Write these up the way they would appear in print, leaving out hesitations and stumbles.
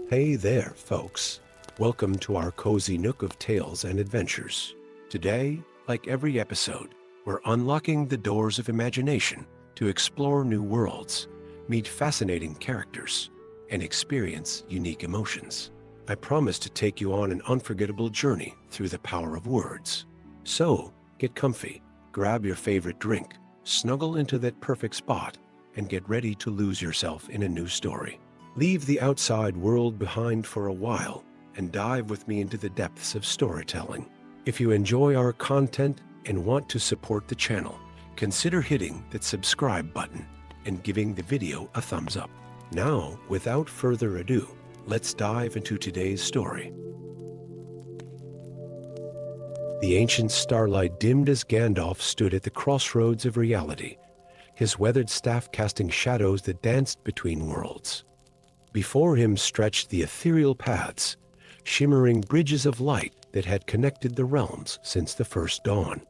Hey there, folks. Welcome to our cozy nook of tales and adventures. Today, like every episode, we're unlocking the doors of imagination to explore new worlds, meet fascinating characters, and experience unique emotions. I promise to take you on an unforgettable journey through the power of words. So, get comfy, grab your favorite drink, snuggle into that perfect spot, and get ready to lose yourself in a new story. Leave the outside world behind for a while and dive with me into the depths of storytelling. If you enjoy our content and want to support the channel, consider hitting that subscribe button and giving the video a thumbs up. Now, without further ado, let's dive into today's story. The ancient starlight dimmed as Gandalf stood at the crossroads of reality, his weathered staff casting shadows that danced between worlds. Before him stretched the ethereal paths, shimmering bridges of light that had connected the realms since the first dawn.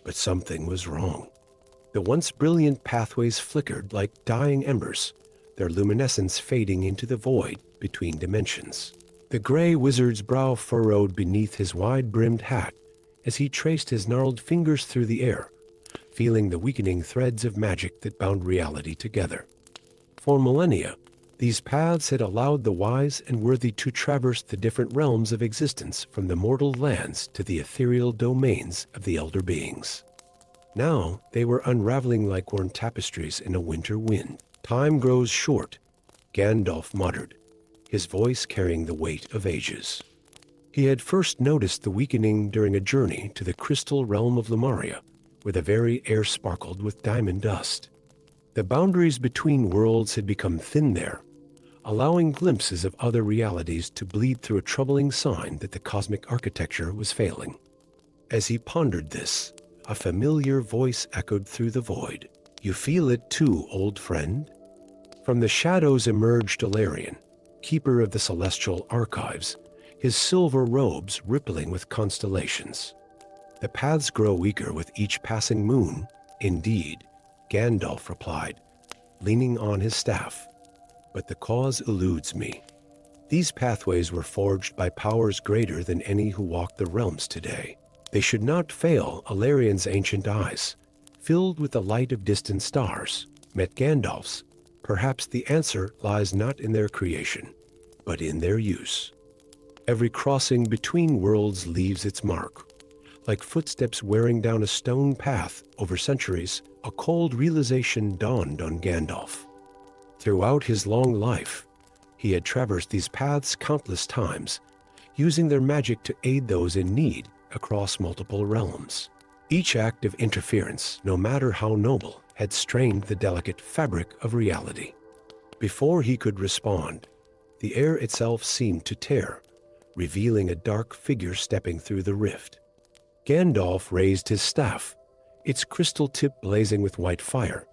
But something was wrong. The once brilliant pathways flickered like dying embers, their luminescence fading into the void between dimensions. The gray wizard's brow furrowed beneath his wide-brimmed hat as he traced his gnarled fingers through the air, feeling the weakening threads of magic that bound reality together. For millennia, these paths had allowed the wise and worthy to traverse the different realms of existence, from the mortal lands to the ethereal domains of the elder beings. Now they were unraveling like worn tapestries in a winter wind. Time grows short, Gandalf muttered, his voice carrying the weight of ages. He had first noticed the weakening during a journey to the crystal realm of Lemuria, where the very air sparkled with diamond dust. The boundaries between worlds had become thin there, allowing glimpses of other realities to bleed through, a troubling sign that the cosmic architecture was failing. As he pondered this, a familiar voice echoed through the void. "You feel it too, old friend?" From the shadows emerged Alarion, keeper of the celestial archives, his silver robes rippling with constellations. "The paths grow weaker with each passing moon." "Indeed," Gandalf replied, leaning on his staff. "But the cause eludes me. These pathways were forged by powers greater than any who walk the realms today. They should not fail." Alarion's ancient eyes, filled with the light of distant stars, met Gandalf's. "Perhaps the answer lies not in their creation, but in their use. Every crossing between worlds leaves its mark. Like footsteps wearing down a stone path over centuries, a cold realization dawned on Gandalf. Throughout his long life, he had traversed these paths countless times, using their magic to aid those in need across multiple realms. Each act of interference, no matter how noble, had strained the delicate fabric of reality. Before he could respond, the air itself seemed to tear, revealing a dark figure stepping through the rift. Gandalf raised his staff, its crystal tip blazing with white fire,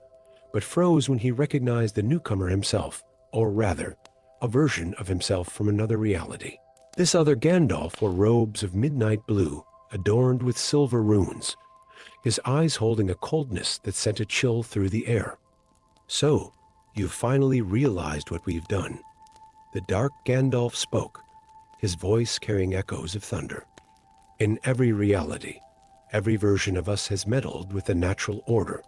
but froze when he recognized the newcomer himself, or rather, a version of himself from another reality. This other Gandalf wore robes of midnight blue, adorned with silver runes, his eyes holding a coldness that sent a chill through the air. "So, you've finally realized what we've done." The dark Gandalf spoke, his voice carrying echoes of thunder. "In every reality, every version of us has meddled with the natural order,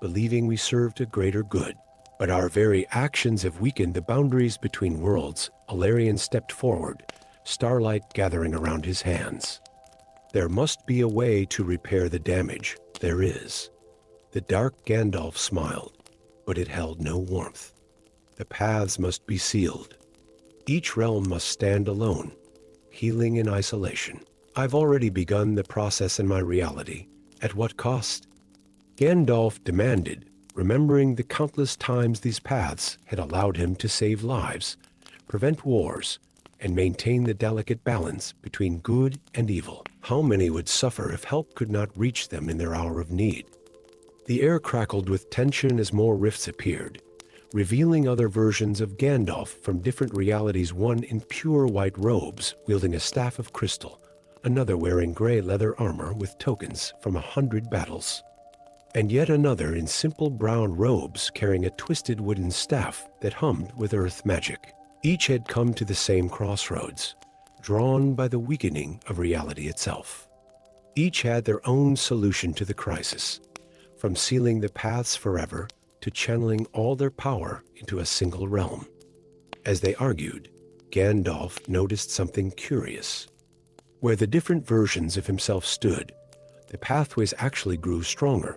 believing we served a greater good. But our very actions have weakened the boundaries between worlds." Alarion stepped forward, starlight gathering around his hands. "There must be a way to repair the damage." "There is." The dark Gandalf smiled, but it held no warmth. "The paths must be sealed. Each realm must stand alone, healing in isolation. I've already begun the process in my reality. At what cost?" Gandalf demanded, remembering the countless times these paths had allowed him to save lives, prevent wars, and maintain the delicate balance between good and evil. How many would suffer if help could not reach them in their hour of need? The air crackled with tension as more rifts appeared, revealing other versions of Gandalf from different realities, one in pure white robes wielding a staff of crystal, another wearing gray leather armor with tokens from 100 battles, and yet another in simple brown robes carrying a twisted wooden staff that hummed with earth magic. Each had come to the same crossroads, drawn by the weakening of reality itself. Each had their own solution to the crisis, from sealing the paths forever to channeling all their power into a single realm. As they argued, Gandalf noticed something curious. Where the different versions of himself stood, the pathways actually grew stronger,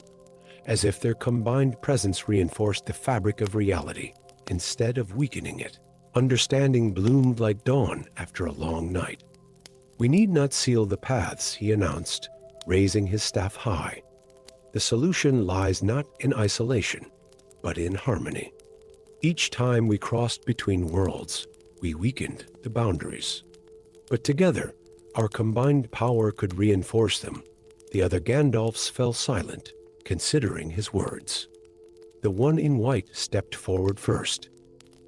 as if their combined presence reinforced the fabric of reality instead of weakening it. Understanding bloomed like dawn after a long night. "We need not seal the paths," he announced, raising his staff high. "The solution lies not in isolation, but in harmony." Each time we crossed between worlds, we weakened the boundaries. But together, our combined power could reinforce them. The other Gandalfs fell silent, considering his words. The one in white stepped forward first.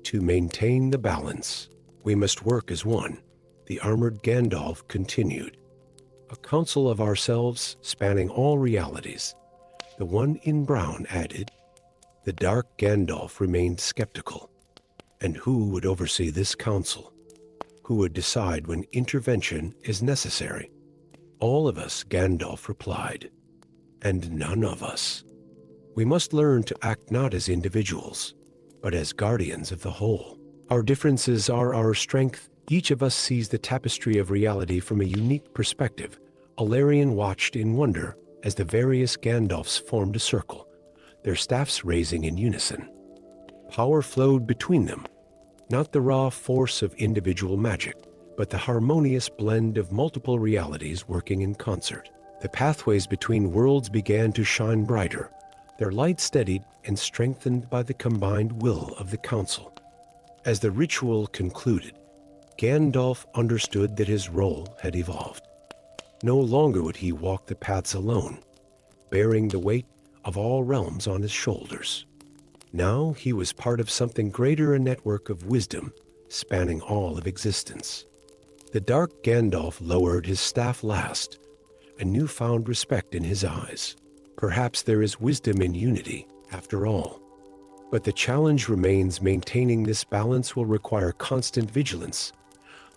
"To maintain the balance, we must work as one," the armored Gandalf continued. "A council of ourselves spanning all realities," the one in brown added. The dark Gandalf remained skeptical. And who would oversee this council? Who would decide when intervention is necessary? "All of us," Gandalf replied. "And none of us. We must learn to act not as individuals, but as guardians of the whole. Our differences are our strength. Each of us sees the tapestry of reality from a unique perspective." Alarion watched in wonder as the various Gandalfs formed a circle, their staffs raising in unison. Power flowed between them, not the raw force of individual magic, but the harmonious blend of multiple realities working in concert. The pathways between worlds began to shine brighter, their light steadied and strengthened by the combined will of the council. As the ritual concluded, Gandalf understood that his role had evolved. No longer would he walk the paths alone, bearing the weight of all realms on his shoulders. Now he was part of something greater, a network of wisdom spanning all of existence. The dark Gandalf lowered his staff last, a newfound respect in his eyes. Perhaps there is wisdom in unity, after all. But the challenge remains. Maintaining this balance will require constant vigilance.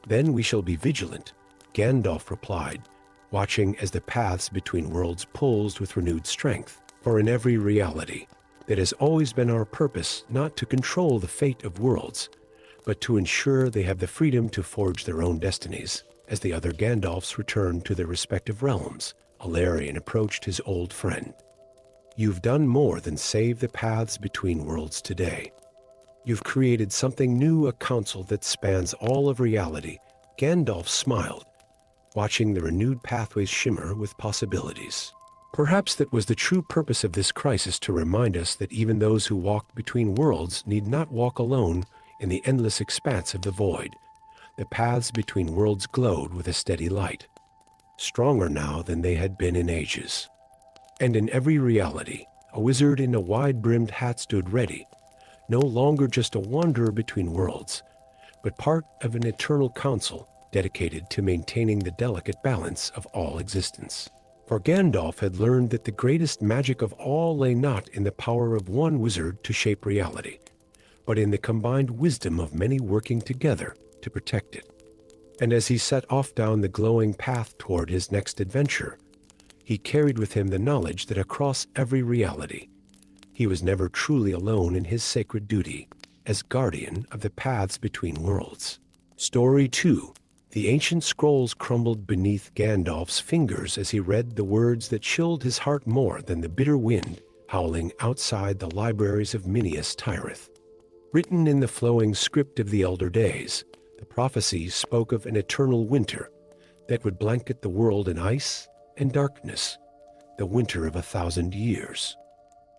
"Then we shall be vigilant," Gandalf replied, watching as the paths between worlds pulsed with renewed strength. "For in every reality, that has always been our purpose, not to control the fate of worlds, but to ensure they have the freedom to forge their own destinies." As the other Gandalfs returned to their respective realms, Alarion approached his old friend. "You've done more than save the paths between worlds today. You've created something new, a council that spans all of reality." Gandalf smiled, watching the renewed pathways shimmer with possibilities. Perhaps that was the true purpose of this crisis, to remind us that even those who walk between worlds need not walk alone in the endless expanse of the void. The paths between worlds glowed with a steady light, stronger now than they had been in ages. And in every reality, a wizard in a wide-brimmed hat stood ready, no longer just a wanderer between worlds, but part of an eternal council dedicated to maintaining the delicate balance of all existence. For Gandalf had learned that the greatest magic of all lay not in the power of one wizard to shape reality, but in the combined wisdom of many working together to protect it. And as he set off down the glowing path toward his next adventure, he carried with him the knowledge that across every reality, he was never truly alone in his sacred duty as guardian of the paths between worlds. Story 2. The ancient scrolls crumbled beneath Gandalf's fingers as he read the words that chilled his heart more than the bitter wind howling outside the libraries of Minas Tirith. Written in the flowing script of the elder days, the prophecies spoke of an eternal winter that would blanket the world in ice and darkness, the winter of 1,000 years.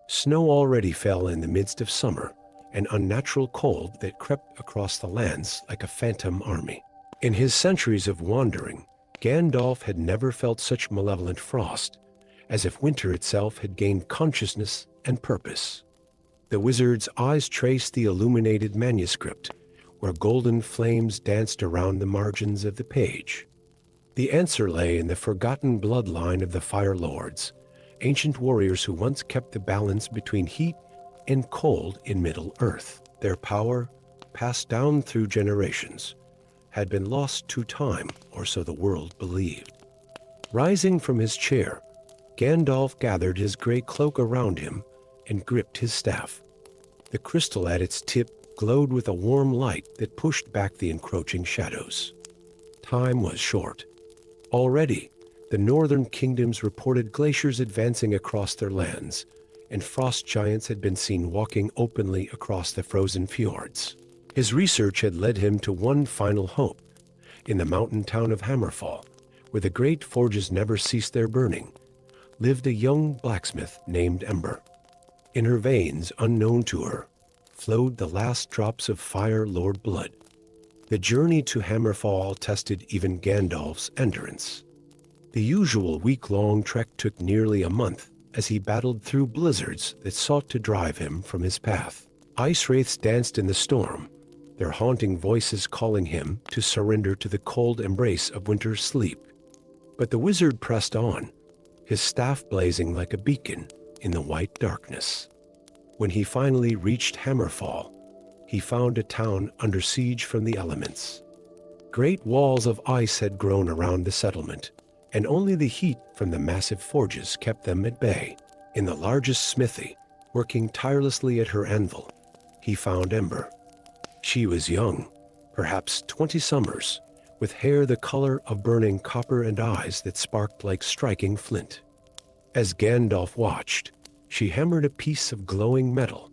Snow already fell in the midst of summer, an unnatural cold that crept across the lands like a phantom army. In his centuries of wandering, Gandalf had never felt such malevolent frost, as if winter itself had gained consciousness and purpose. The wizard's eyes traced the illuminated manuscript, where golden flames danced around the margins of the page. The answer lay in the forgotten bloodline of the Fire Lords, ancient warriors who once kept the balance between heat and cold in Middle-earth. Their power, passed down through generations, had been lost to time, or so the world believed. Rising from his chair, Gandalf gathered his gray cloak around him and gripped his staff. The crystal at its tip glowed with a warm light that pushed back the encroaching shadows. Time was short. Already, the northern kingdoms reported glaciers advancing across their lands, and frost giants had been seen walking openly across the frozen fjords. His research had led him to one final hope. In the mountain town of Hammerfall, where the great forges never ceased their burning, lived a young blacksmith named Ember. In her veins, unknown to her, flowed the last drops of Fire Lord blood. The journey to Hammerfall tested even Gandalf's endurance. The usual week-long trek took nearly a month as he battled through blizzards that sought to drive him from his path. Ice wraiths danced in the storm, their haunting voices calling him to surrender to the cold embrace of winter's sleep. But the wizard pressed on, his staff blazing like a beacon in the white darkness. When he finally reached Hammerfall, he found a town under siege from the elements. Great walls of ice had grown around the settlement, and only the heat from the massive forges kept them at bay. In the largest smithy, working tirelessly at her anvil, he found Ember. She was young, perhaps 20 summers, with hair the color of burning copper and eyes that sparked like striking flint. As Gandalf watched, she hammered a piece of glowing metal,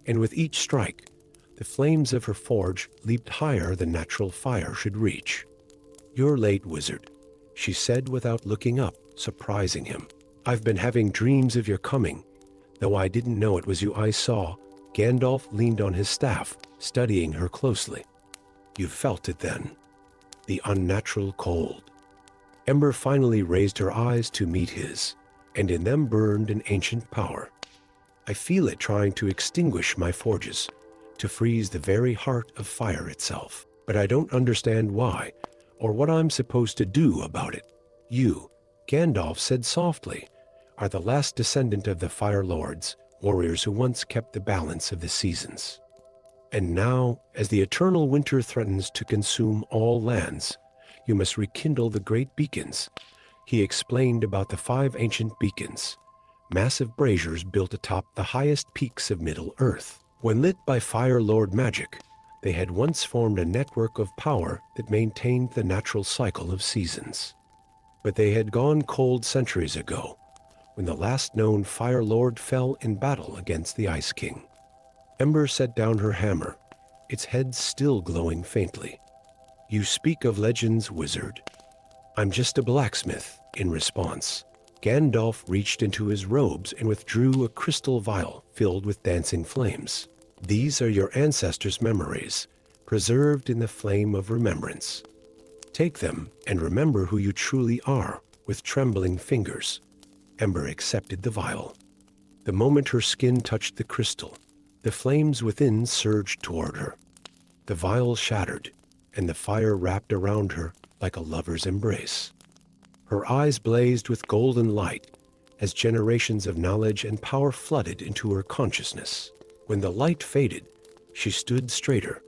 and with each strike, the flames of her forge leaped higher than natural fire should reach. "You're late, wizard," she said without looking up, surprising him. "I've been having dreams of your coming, though I didn't know it was you I saw." Gandalf leaned on his staff, studying her closely. "You felt it then, the unnatural cold." Ember finally raised her eyes to meet his, and in them burned an ancient power. "I feel it trying to extinguish my forges, to freeze the very heart of fire itself. But I don't understand why, or what I'm supposed to do about it. You," Gandalf said softly, "are the last descendant of the Fire Lords, warriors who once kept the balance of the seasons. And now, as the eternal winter threatens to consume all lands, you must rekindle the great beacons." He explained about the 5 ancient beacons, massive braziers built atop the highest peaks of Middle-earth. When lit by Fire Lord magic, they had once formed a network of power that maintained the natural cycle of seasons. But they had gone cold centuries ago, when the last known Fire Lord fell in battle against the Ice King. Ember set down her hammer, its head still glowing faintly. "You speak of legends, wizard." "I'm just a blacksmith," in response. Gandalf reached into his robes and withdrew a crystal vial filled with dancing flames. "These are your ancestors' memories, preserved in the flame of remembrance. Take them and remember who you truly are." With trembling fingers, Ember accepted the vial. The moment her skin touched the crystal, the flames within surged toward her. The vial shattered, and the fire wrapped around her like a lover's embrace. Her eyes blazed with golden light as generations of knowledge and power flooded into her consciousness. When the light faded, she stood straighter,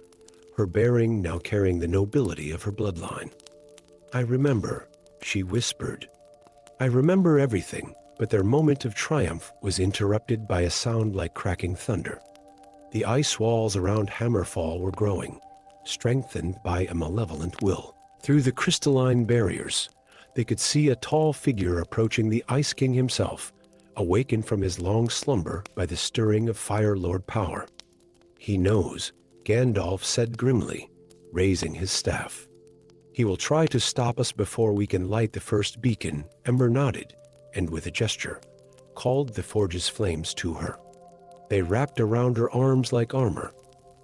her bearing now carrying the nobility of her bloodline. "I remember," she whispered. "I remember everything," but their moment of triumph was interrupted by a sound like cracking thunder. The ice walls around Hammerfall were growing, strengthened by a malevolent will. Through the crystalline barriers, they could see a tall figure approaching the Ice King himself, awakened from his long slumber by the stirring of Fire Lord power. "He knows," Gandalf said grimly, raising his staff. "He will try to stop us before we can light the first beacon." Ember nodded, and with a gesture, called the forge's flames to her. They wrapped around her arms like armor,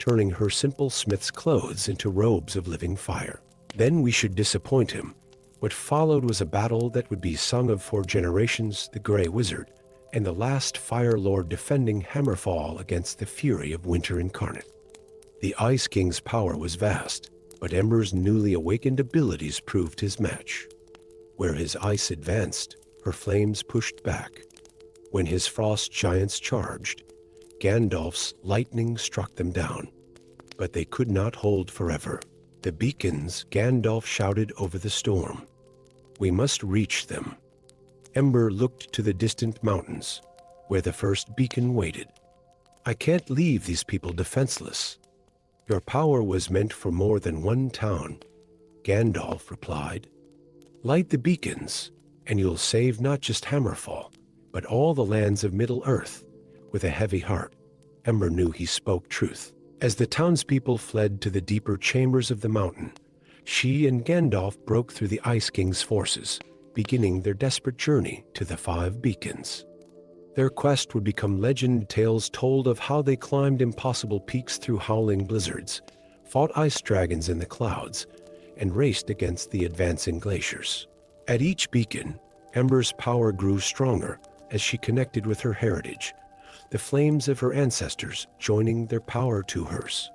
turning her simple smith's clothes into robes of living fire. Then we should disappoint him. What followed was a battle that would be sung of for generations, the Grey Wizard, and the last Fire Lord defending Hammerfall against the fury of winter incarnate. The Ice King's power was vast, but Ember's newly awakened abilities proved his match. Where his ice advanced, her flames pushed back. When his frost giants charged, Gandalf's lightning struck them down. But they could not hold forever. The beacons, Gandalf shouted over the storm. We must reach them. Ember looked to the distant mountains, where the first beacon waited. I can't leave these people defenseless. Your power was meant for more than one town, Gandalf replied. Light the beacons, and you'll save not just Hammerfall, but all the lands of Middle-earth. With a heavy heart, Ember knew he spoke truth. As the townspeople fled to the deeper chambers of the mountain, she and Gandalf broke through the Ice King's forces, beginning their desperate journey to the 5 beacons. Their quest would become legend, tales told of how they climbed impossible peaks through howling blizzards, fought ice dragons in the clouds, and raced against the advancing glaciers. At each beacon, Ember's power grew stronger as she connected with her heritage, the flames of her ancestors joining their power to hers.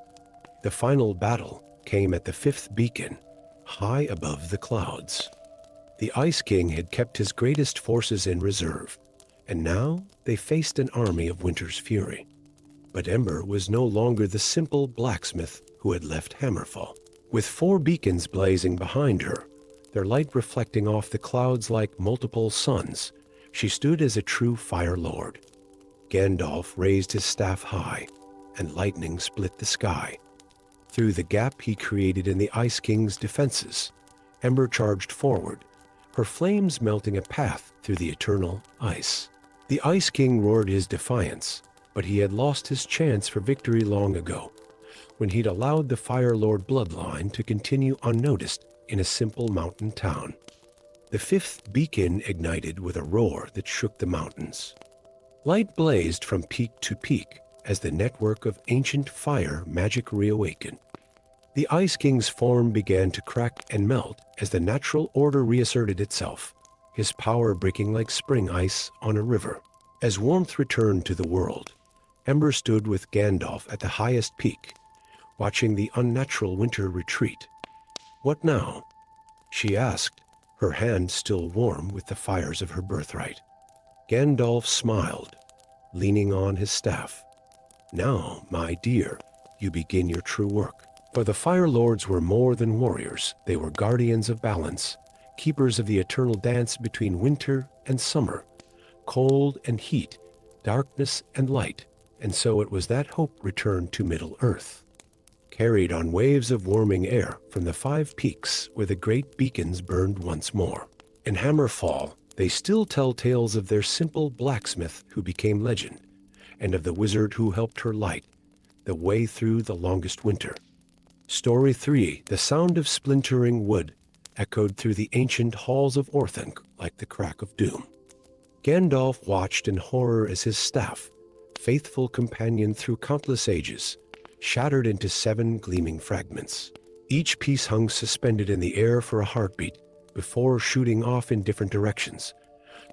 The final battle came at the 5th beacon, high above the clouds. The Ice King had kept his greatest forces in reserve, and now they faced an army of winter's fury. But Ember was no longer the simple blacksmith who had left Hammerfall. With 4 beacons blazing behind her, their light reflecting off the clouds like multiple suns, she stood as a true Fire Lord. Gandalf raised his staff high, and lightning split the sky. Through the gap he created in the Ice King's defenses, Ember charged forward, her flames melting a path through the eternal ice. The Ice King roared his defiance, but he had lost his chance for victory long ago, when he'd allowed the Fire Lord bloodline to continue unnoticed in a simple mountain town. The 5th beacon ignited with a roar that shook the mountains. Light blazed from peak to peak as the network of ancient fire magic reawakened. The Ice King's form began to crack and melt as the natural order reasserted itself, his power breaking like spring ice on a river. As warmth returned to the world, Ember stood with Gandalf at the highest peak, watching the unnatural winter retreat. What now? She asked, her hand still warm with the fires of her birthright. Gandalf smiled, leaning on his staff. Now, my dear, you begin your true work. For the Fire Lords were more than warriors. They were guardians of balance, keepers of the eternal dance between winter and summer, cold and heat, darkness and light. And so it was that hope returned to Middle-earth, carried on waves of warming air from the 5 peaks where the great beacons burned once more. In Hammerfall, they still tell tales of their simple blacksmith who became legend, and of the wizard who helped her light the way through the longest winter. Story 3, the sound of splintering wood, echoed through the ancient halls of Orthanc like the crack of doom. Gandalf watched in horror as his staff, faithful companion through countless ages, shattered into 7 gleaming fragments. Each piece hung suspended in the air for a heartbeat before shooting off in different directions,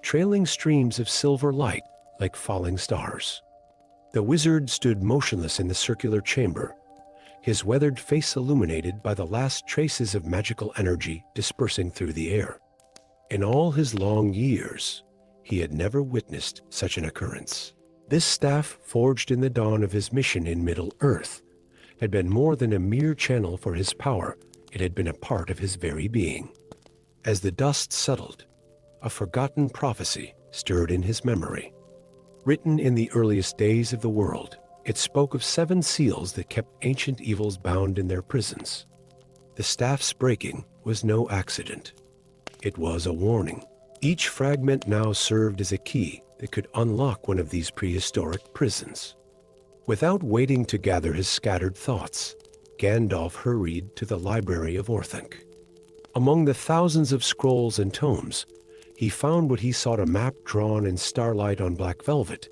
trailing streams of silver light like falling stars. The wizard stood motionless in the circular chamber, his weathered face illuminated by the last traces of magical energy dispersing through the air. In all his long years, he had never witnessed such an occurrence. This staff, forged in the dawn of his mission in Middle-earth, had been more than a mere channel for his power. It had been a part of his very being. As the dust settled, a forgotten prophecy stirred in his memory. Written in the earliest days of the world, it spoke of 7 seals that kept ancient evils bound in their prisons. The staff's breaking was no accident. It was a warning. Each fragment now served as a key that could unlock one of these prehistoric prisons. Without waiting to gather his scattered thoughts, Gandalf hurried to the library of Orthanc. Among the thousands of scrolls and tomes, he found what he sought, a map drawn in starlight on black velvet,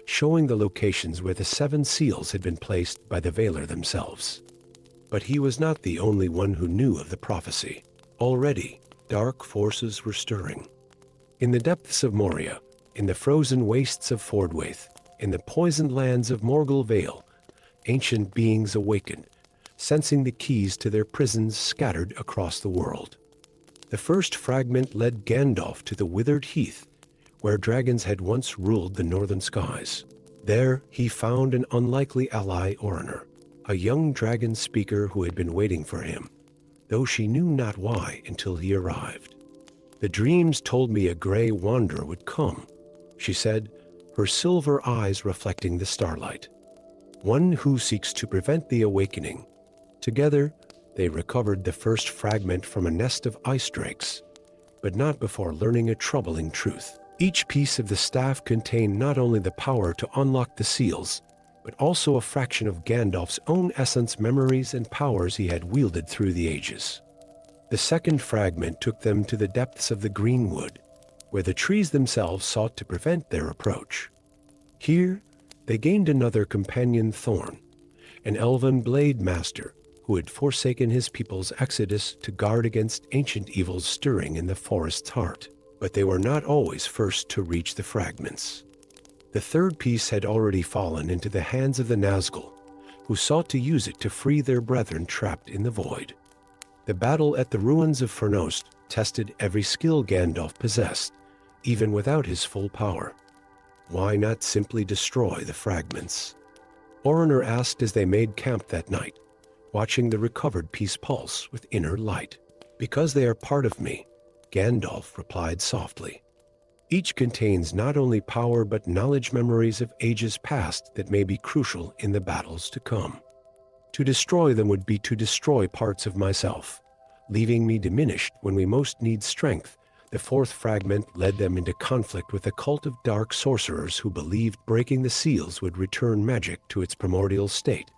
showing the locations where the 7 seals had been placed by the Valar themselves. But he was not the only one who knew of the prophecy. Already, dark forces were stirring. In the depths of Moria, in the frozen wastes of Fordwaith, in the poisoned lands of Morgul Vale, ancient beings awakened, sensing the keys to their prisons scattered across the world. The first fragment led Gandalf to the withered heath, where dragons had once ruled the northern skies. There he found an unlikely ally Orrener, a young dragon speaker who had been waiting for him, though she knew not why until he arrived. "The dreams told me a gray wanderer would come," she said, her silver eyes reflecting the starlight. "One who seeks to prevent the awakening." Together, they recovered the first fragment from a nest of ice drakes, but not before learning a troubling truth. Each piece of the staff contained not only the power to unlock the seals, but also a fraction of Gandalf's own essence, memories, and powers he had wielded through the ages. The second fragment took them to the depths of the greenwood, where the trees themselves sought to prevent their approach. Here, they gained another companion thorn, an elven blade master who had forsaken his people's exodus to guard against ancient evils stirring in the forest's heart. But they were not always first to reach the fragments. The third piece had already fallen into the hands of the Nazgul, who sought to use it to free their brethren trapped in the void. The battle at the ruins of Fernost tested every skill Gandalf possessed, even without his full power. Why not simply destroy the fragments? Oraner asked as they made camp that night, watching the recovered piece pulse with inner light. "Because they are part of me," Gandalf replied softly. "Each contains not only power but knowledge, memories of ages past that may be crucial in the battles to come. To destroy them would be to destroy parts of myself, leaving me diminished when we most need strength." The fourth fragment led them into conflict with a cult of dark sorcerers who believed breaking the seals would return magic to its primordial state,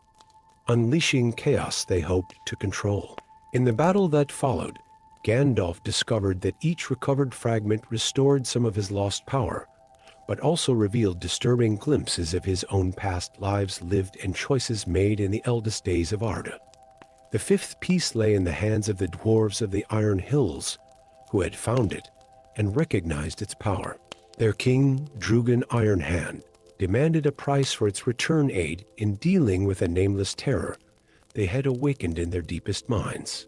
unleashing chaos they hoped to control. In the battle that followed, Gandalf discovered that each recovered fragment restored some of his lost power, but also revealed disturbing glimpses of his own past lives lived and choices made in the eldest days of Arda. The fifth piece lay in the hands of the dwarves of the Iron Hills, who had found it and recognized its power. Their king, Drugan Ironhand, demanded a price for its return, aid in dealing with a nameless terror they had awakened in their deepest minds.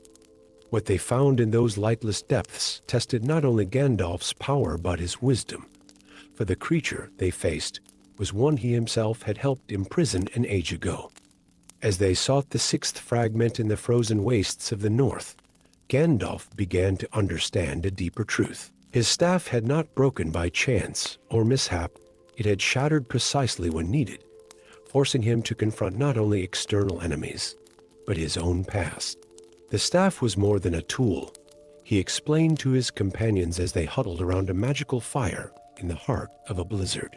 What they found in those lightless depths tested not only Gandalf's power but his wisdom, for the creature they faced was one he himself had helped imprison an age ago. As they sought the sixth fragment in the frozen wastes of the north, Gandalf began to understand a deeper truth. His staff had not broken by chance or mishap, it had shattered precisely when needed, forcing him to confront not only external enemies, but his own past. The staff was more than a tool, he explained to his companions as they huddled around a magical fire in the heart of a blizzard.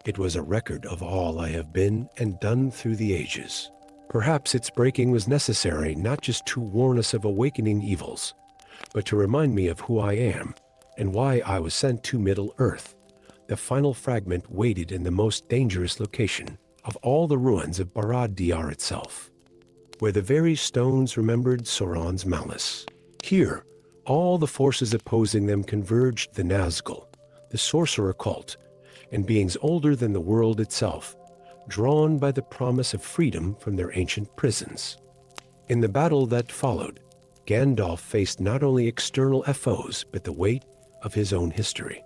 "It was a record of all I have been and done through the ages. Perhaps its breaking was necessary not just to warn us of awakening evils, but to remind me of who I am and why I was sent to Middle-earth." The final fragment waited in the most dangerous location of all the ruins of Barad-dûr itself, where the very stones remembered Sauron's malice. Here, all the forces opposing them converged: the Nazgul, the sorcerer cult, and beings older than the world itself, drawn by the promise of freedom from their ancient prisons. In the battle that followed, Gandalf faced not only external foes but the weight of his own history.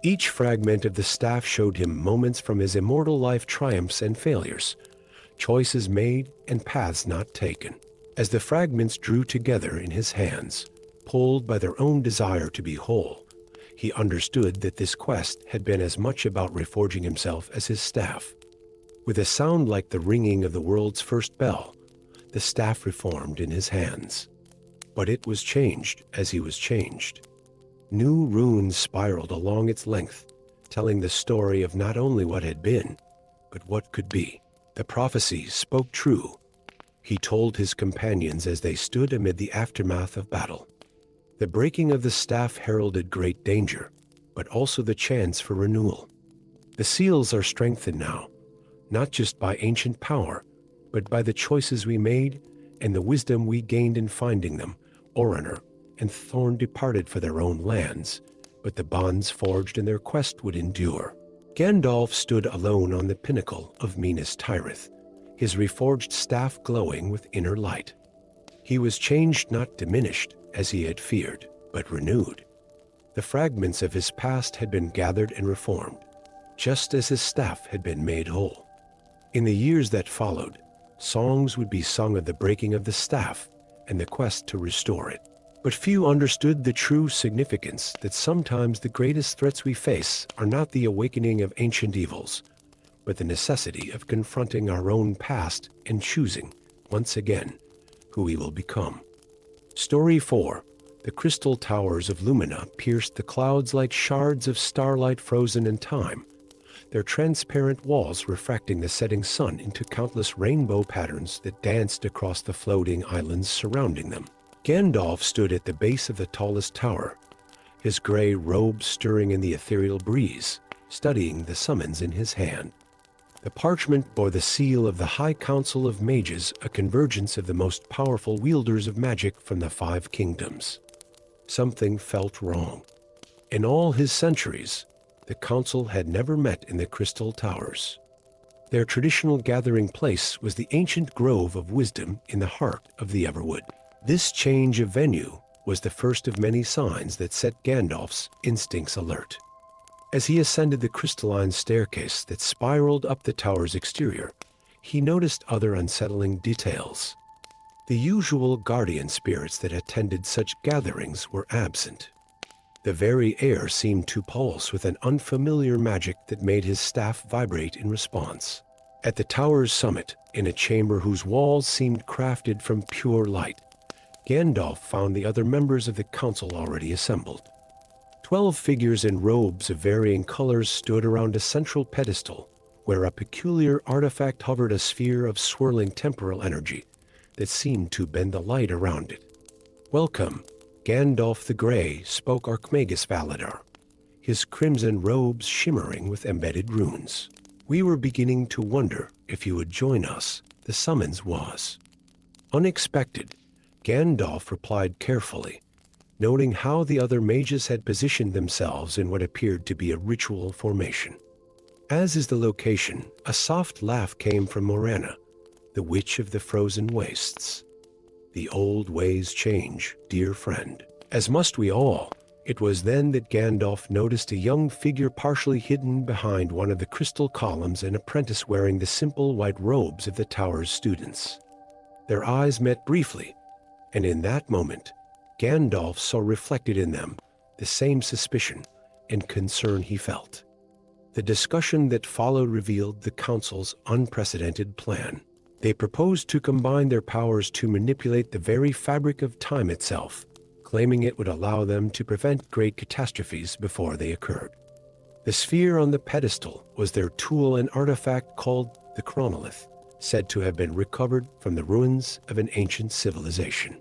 Each fragment of the staff showed him moments from his immortal life, triumphs and failures, choices made and paths not taken. As the fragments drew together in his hands, pulled by their own desire to be whole, he understood that this quest had been as much about reforging himself as his staff. With a sound like the ringing of the world's first bell, the staff reformed in his hands. But it was changed as he was changed. New runes spiraled along its length, telling the story of not only what had been, but what could be. The prophecies spoke true, he told his companions as they stood amid the aftermath of battle. The breaking of the staff heralded great danger, but also the chance for renewal. The seals are strengthened now, not just by ancient power, but by the choices we made and the wisdom we gained in finding them. Oraner and Thorn departed for their own lands, but the bonds forged in their quest would endure. Gandalf stood alone on the pinnacle of Minas Tirith, his reforged staff glowing with inner light. He was changed, not diminished, as he had feared, but renewed. The fragments of his past had been gathered and reformed, just as his staff had been made whole. In the years that followed, songs would be sung of the breaking of the staff and the quest to restore it. But few understood the true significance that sometimes the greatest threats we face are not the awakening of ancient evils, but the necessity of confronting our own past and choosing, once again, who we will become. Story 4. The crystal towers of Lumina pierced the clouds like shards of starlight frozen in time, their transparent walls refracting the setting sun into countless rainbow patterns that danced across the floating islands surrounding them. Gandalf stood at the base of the tallest tower, his gray robe stirring in the ethereal breeze, studying the summons in his hand. The parchment bore the seal of the High Council of Mages, a convergence of the most powerful wielders of magic from the 5 kingdoms. Something felt wrong. In all his centuries, the council had never met in the Crystal Towers. Their traditional gathering place was the ancient Grove of Wisdom in the heart of the Everwood. This change of venue was the first of many signs that set Gandalf's instincts alert. As he ascended the crystalline staircase that spiraled up the tower's exterior, he noticed other unsettling details. The usual guardian spirits that attended such gatherings were absent. The very air seemed to pulse with an unfamiliar magic that made his staff vibrate in response. At the tower's summit, in a chamber whose walls seemed crafted from pure light, Gandalf found the other members of the council already assembled. 12 figures in robes of varying colors stood around a central pedestal, where a peculiar artifact hovered, a sphere of swirling temporal energy that seemed to bend the light around it. "Welcome," Gandalf the Grey spoke, Archmagus Valadar, his crimson robes shimmering with embedded runes. "We were beginning to wonder if you would join us," the summons was. Unexpected, Gandalf replied carefully, noting how the other mages had positioned themselves in what appeared to be a ritual formation. As is the location, a soft laugh came from Morana, the Witch of the Frozen Wastes. "The old ways change, dear friend, as must we all." It was then that Gandalf noticed a young figure partially hidden behind one of the crystal columns, an apprentice wearing the simple white robes of the tower's students. Their eyes met briefly, and in that moment, Gandalf saw reflected in them the same suspicion and concern he felt. The discussion that followed revealed the council's unprecedented plan. They proposed to combine their powers to manipulate the very fabric of time itself, claiming it would allow them to prevent great catastrophes before they occurred. The sphere on the pedestal was their tool, an artifact called the chronolith, said to have been recovered from the ruins of an ancient civilization.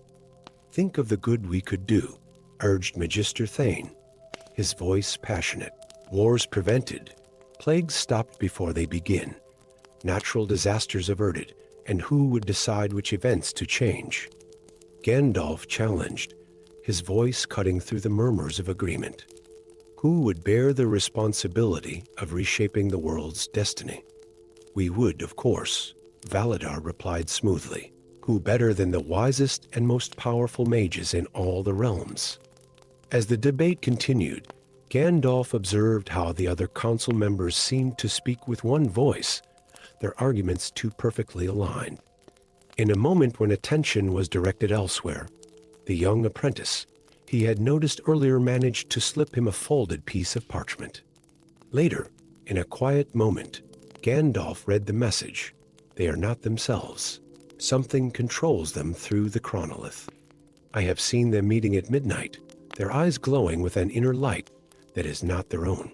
"Think of the good we could do," urged Magister Thane, his voice passionate. "Wars prevented, plagues stopped before they begin, natural disasters averted, and who would decide which events to change?" Gandalf challenged, his voice cutting through the murmurs of agreement. "Who would bear the responsibility of reshaping the world's destiny?" "We would, of course," Valadar replied smoothly. "Who better than the wisest and most powerful mages in all the realms?" As the debate continued, Gandalf observed how the other council members seemed to speak with one voice, their arguments too perfectly aligned. In a moment when attention was directed elsewhere, the young apprentice he had noticed earlier managed to slip him a folded piece of parchment. Later, in a quiet moment, Gandalf read the message. "They are not themselves. Something controls them through the chronolith. I have seen them meeting at midnight, their eyes glowing with an inner light that is not their own."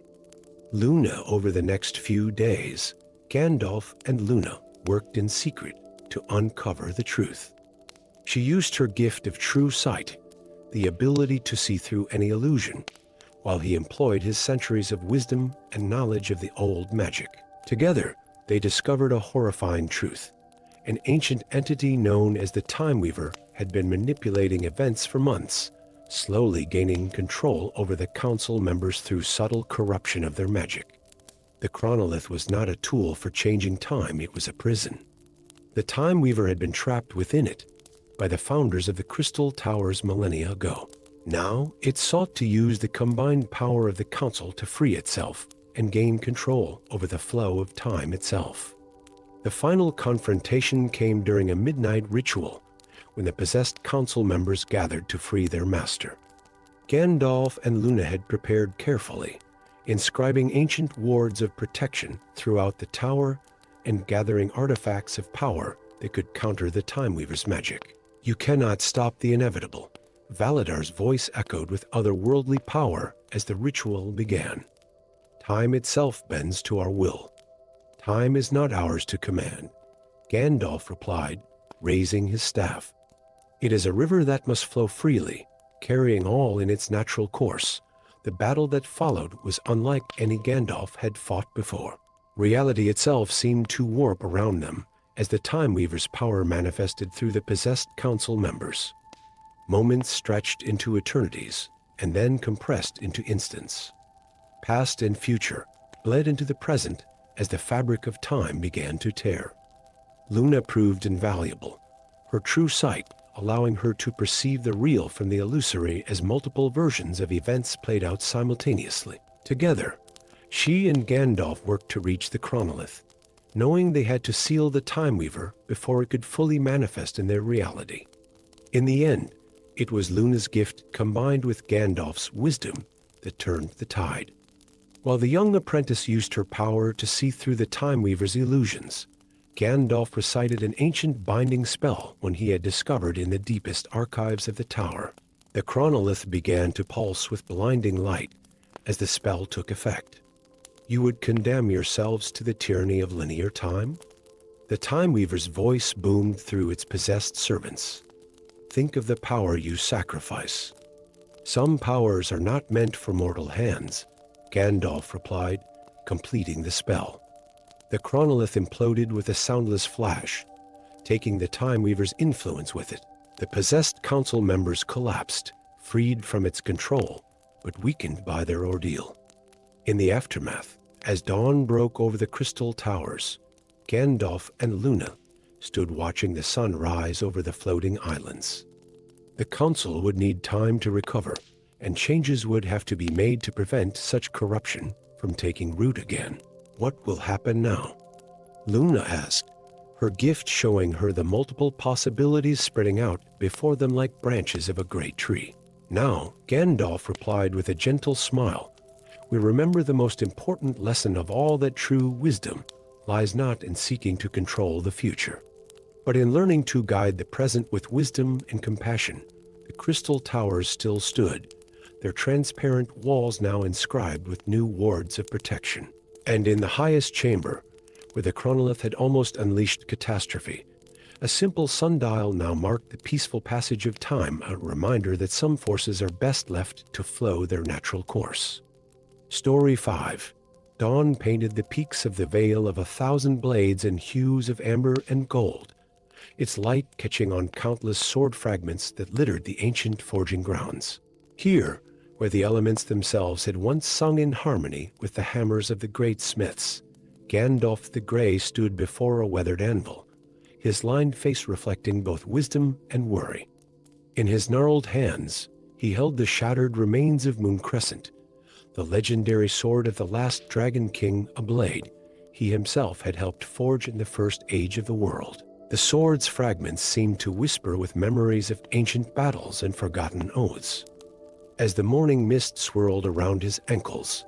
Luna. Over the next few days, Gandalf and Luna worked in secret to uncover the truth. She used her gift of true sight, the ability to see through any illusion, while he employed his centuries of wisdom and knowledge of the old magic. Together, they discovered a horrifying truth. An ancient entity known as the Time Weaver had been manipulating events for months, slowly gaining control over the council members through subtle corruption of their magic. The chronolith was not a tool for changing time, it was a prison. The Time Weaver had been trapped within it by the founders of the Crystal Towers millennia ago. Now, it sought to use the combined power of the council to free itself and gain control over the flow of time itself. The final confrontation came during a midnight ritual, when the possessed council members gathered to free their master. Gandalf and Luna had prepared carefully, inscribing ancient wards of protection throughout the tower and gathering artifacts of power that could counter the Time Weaver's magic. "You cannot stop the inevitable," Valadar's voice echoed with otherworldly power as the ritual began. "Time itself bends to our will. Time is not ours to command," Gandalf replied, raising his staff. "It is a river that must flow freely, carrying all in its natural course." The battle that followed was unlike any Gandalf had fought before. Reality itself seemed to warp around them as the Time Weaver's power manifested through the possessed council members. Moments stretched into eternities and then compressed into instants. Past and future bled into the present as the fabric of time began to tear. Luna proved invaluable, her true sight allowing her to perceive the real from the illusory as multiple versions of events played out simultaneously. Together, she and Gandalf worked to reach the chronolith, knowing they had to seal the Time Weaver before it could fully manifest in their reality. In the end, it was Luna's gift combined with Gandalf's wisdom that turned the tide. While the young apprentice used her power to see through the Time Weaver's illusions, Gandalf recited an ancient binding spell one he had discovered in the deepest archives of the tower. The chronolith began to pulse with blinding light as the spell took effect. "You would condemn yourselves to the tyranny of linear time?" The Time Weaver's voice boomed through its possessed servants. "Think of the power you sacrifice." "Some powers are not meant for mortal hands," Gandalf replied, completing the spell. The chronolith imploded with a soundless flash, taking the Time Weaver's influence with it. The possessed council members collapsed, freed from its control, but weakened by their ordeal. In the aftermath, as dawn broke over the crystal towers, Gandalf and Luna stood watching the sun rise over the floating islands. The council would need time to recover, and changes would have to be made to prevent such corruption from taking root again. "What will happen now?" Luna asked, her gift showing her the multiple possibilities spreading out before them like branches of a great tree. "Now," Gandalf replied with a gentle smile, "we remember the most important lesson of all, that true wisdom lies not in seeking to control the future, but in learning to guide the present with wisdom and compassion." The crystal towers still stood, their transparent walls now inscribed with new wards of protection. And in the highest chamber, where the chronolith had almost unleashed catastrophe, a simple sundial now marked the peaceful passage of time, a reminder that some forces are best left to flow their natural course. Story 5. Dawn painted the peaks of the Vale of 1,000 blades in hues of amber and gold, its light catching on countless sword fragments that littered the ancient forging grounds. Here, where the elements themselves had once sung in harmony with the hammers of the great smiths, Gandalf the Grey stood before a weathered anvil, his lined face reflecting both wisdom and worry. In his gnarled hands, he held the shattered remains of Moon Crescent, the legendary sword of the last Dragon King, a blade he himself had helped forge in the first age of the world. The sword's fragments seemed to whisper with memories of ancient battles and forgotten oaths. As the morning mist swirled around his ankles,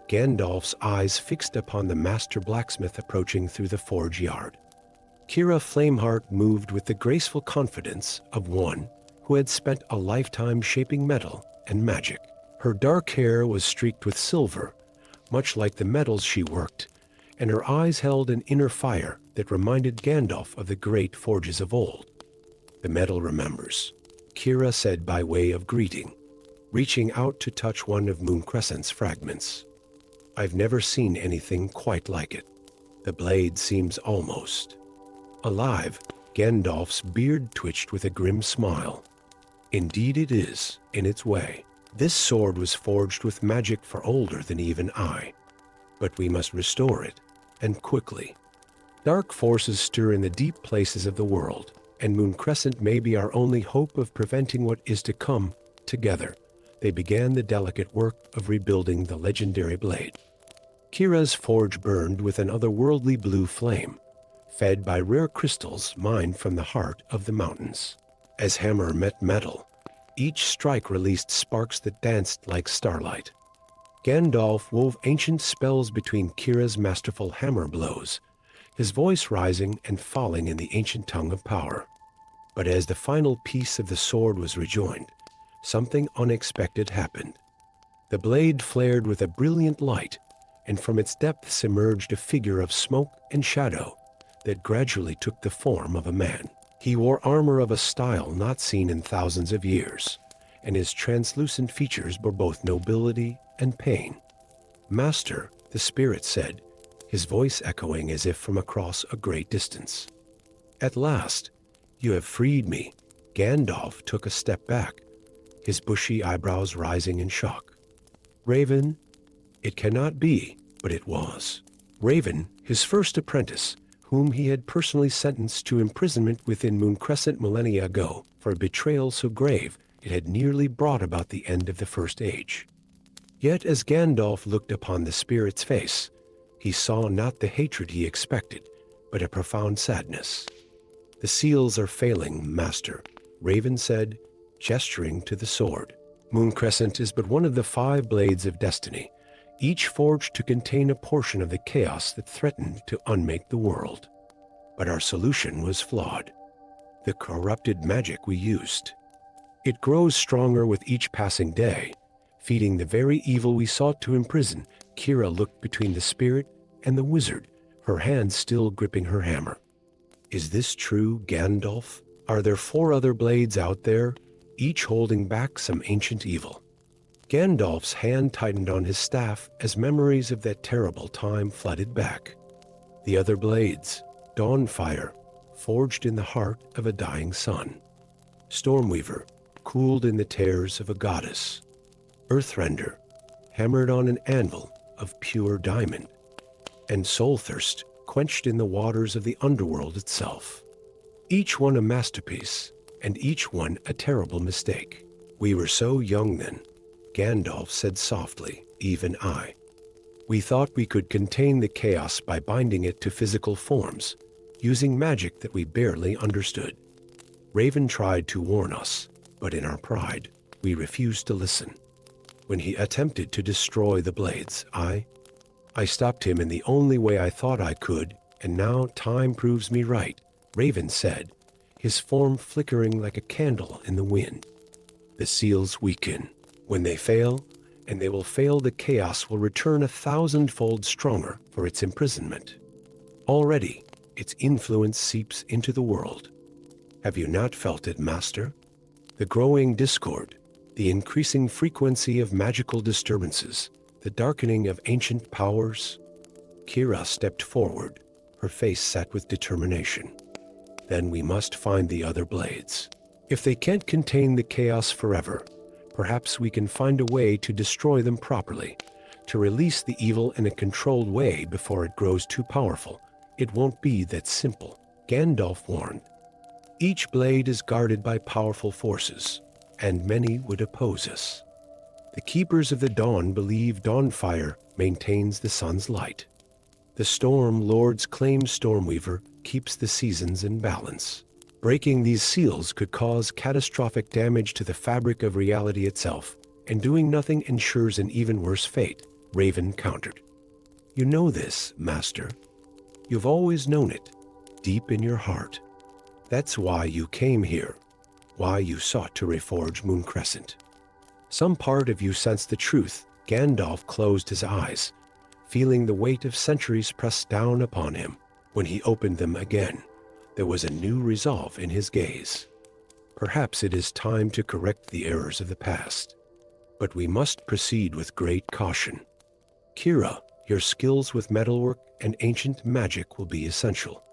Gandalf's eyes fixed upon the master blacksmith approaching through the forge yard. Kira Flameheart moved with the graceful confidence of one who had spent a lifetime shaping metal and magic. Her dark hair was streaked with silver, much like the metals she worked, and her eyes held an inner fire that reminded Gandalf of the great forges of old. "The metal remembers," Kira said by way of greeting, reaching out to touch one of Moon Crescent's fragments. "I've never seen anything quite like it. The blade seems almost alive." Gandalf's beard twitched with a grim smile. "Indeed it is, in its way. This sword was forged with magic far older than even I. But we must restore it, and quickly. Dark forces stir in the deep places of the world, and Moon Crescent may be our only hope of preventing what is to come. Together, they began the delicate work of rebuilding the legendary blade." Kira's forge burned with an otherworldly blue flame, fed by rare crystals mined from the heart of the mountains. As hammer met metal, each strike released sparks that danced like starlight. Gandalf wove ancient spells between Kira's masterful hammer blows, his voice rising and falling in the ancient tongue of power. But as the final piece of the sword was rejoined, something unexpected happened. The blade flared with a brilliant light, and from its depths emerged a figure of smoke and shadow that gradually took the form of a man. He wore armor of a style not seen in thousands of years, and his translucent features bore both nobility and pain. "Master," the spirit said, his voice echoing as if from across a great distance. "At last, you have freed me." Gandalf took a step back, his bushy eyebrows rising in shock. "Raven, it cannot be," but it was. Raven, his first apprentice, whom he had personally sentenced to imprisonment within Mooncrescent millennia ago for a betrayal so grave it had nearly brought about the end of the First Age. Yet as Gandalf looked upon the spirit's face, he saw not the hatred he expected, but a profound sadness. "The seals are failing, Master," Raven said, gesturing to the sword. Mooncrescent is but one of the 5 blades of destiny, each forged to contain a portion of the chaos that threatened to unmake the world. But our solution was flawed. The corrupted magic we used. It grows stronger with each passing day, feeding the very evil we sought to imprison. Kira looked between the spirit and the wizard, her hand still gripping her hammer. "Is this true, Gandalf? Are there 4 other blades out there, each holding back some ancient evil?" Gandalf's hand tightened on his staff as memories of that terrible time flooded back. The other blades, Dawnfire, forged in the heart of a dying sun. Stormweaver, cooled in the tears of a goddess. Earthrender, hammered on an anvil of pure diamond. And Soulthirst, quenched in the waters of the underworld itself. Each one a masterpiece, and each one a terrible mistake. "We were so young then," Gandalf said softly, "even I. We thought we could contain the chaos by binding it to physical forms, using magic that we barely understood. Raven tried to warn us, but in our pride, we refused to listen. When he attempted to destroy the blades, I stopped him in the only way I thought I could, and now time proves me right," Raven said, his form flickering like a candle in the wind. "The seals weaken. When they fail, and they will fail, the chaos will return 1,000-fold stronger for its imprisonment. Already, its influence seeps into the world. Have you not felt it, Master? The growing discord, the increasing frequency of magical disturbances, the darkening of ancient powers." Kira stepped forward, her face set with determination. "Then we must find the other blades. If they can't contain the chaos forever, perhaps we can find a way to destroy them properly, to release the evil in a controlled way before it grows too powerful. It won't be that simple," Gandalf warned. "Each blade is guarded by powerful forces, and many would oppose us. The Keepers of the Dawn believe Dawnfire maintains the sun's light. The Storm Lords claim Stormweaver keeps the seasons in balance. Breaking these seals could cause catastrophic damage to the fabric of reality itself, and doing nothing ensures an even worse fate," Raven countered. "You know this, Master. You've always known it, deep in your heart. That's why you came here, why you sought to reforge Mooncrescent. Some part of you sensed the truth." Gandalf closed his eyes, feeling the weight of centuries pressed down upon him. When he opened them again, there was a new resolve in his gaze. "Perhaps it is time to correct the errors of the past, but we must proceed with great caution. Kira, your skills with metalwork and ancient magic will be essential.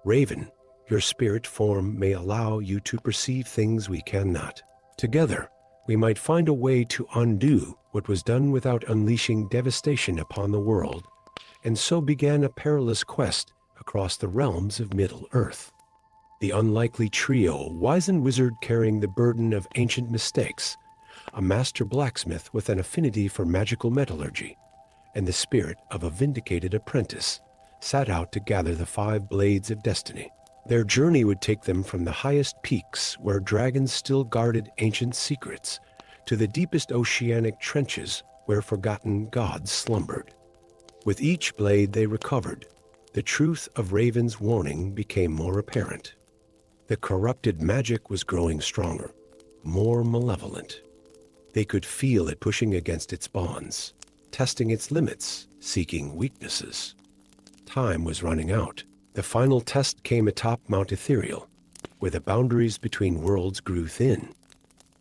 Raven, your spirit form may allow you to perceive things we cannot. Together, we might find a way to undo what was done without unleashing devastation upon the world." And so began a perilous quest across the realms of Middle-earth. The unlikely trio, a wizened wizard carrying the burden of ancient mistakes, a master blacksmith with an affinity for magical metallurgy, and the spirit of a vindicated apprentice, set out to gather the 5 blades of destiny. Their journey would take them from the highest peaks where dragons still guarded ancient secrets to the deepest oceanic trenches where forgotten gods slumbered. With each blade they recovered, the truth of Raven's warning became more apparent. The corrupted magic was growing stronger, more malevolent. They could feel it pushing against its bonds, testing its limits, seeking weaknesses. Time was running out. The final test came atop Mount Ethereal, where the boundaries between worlds grew thin.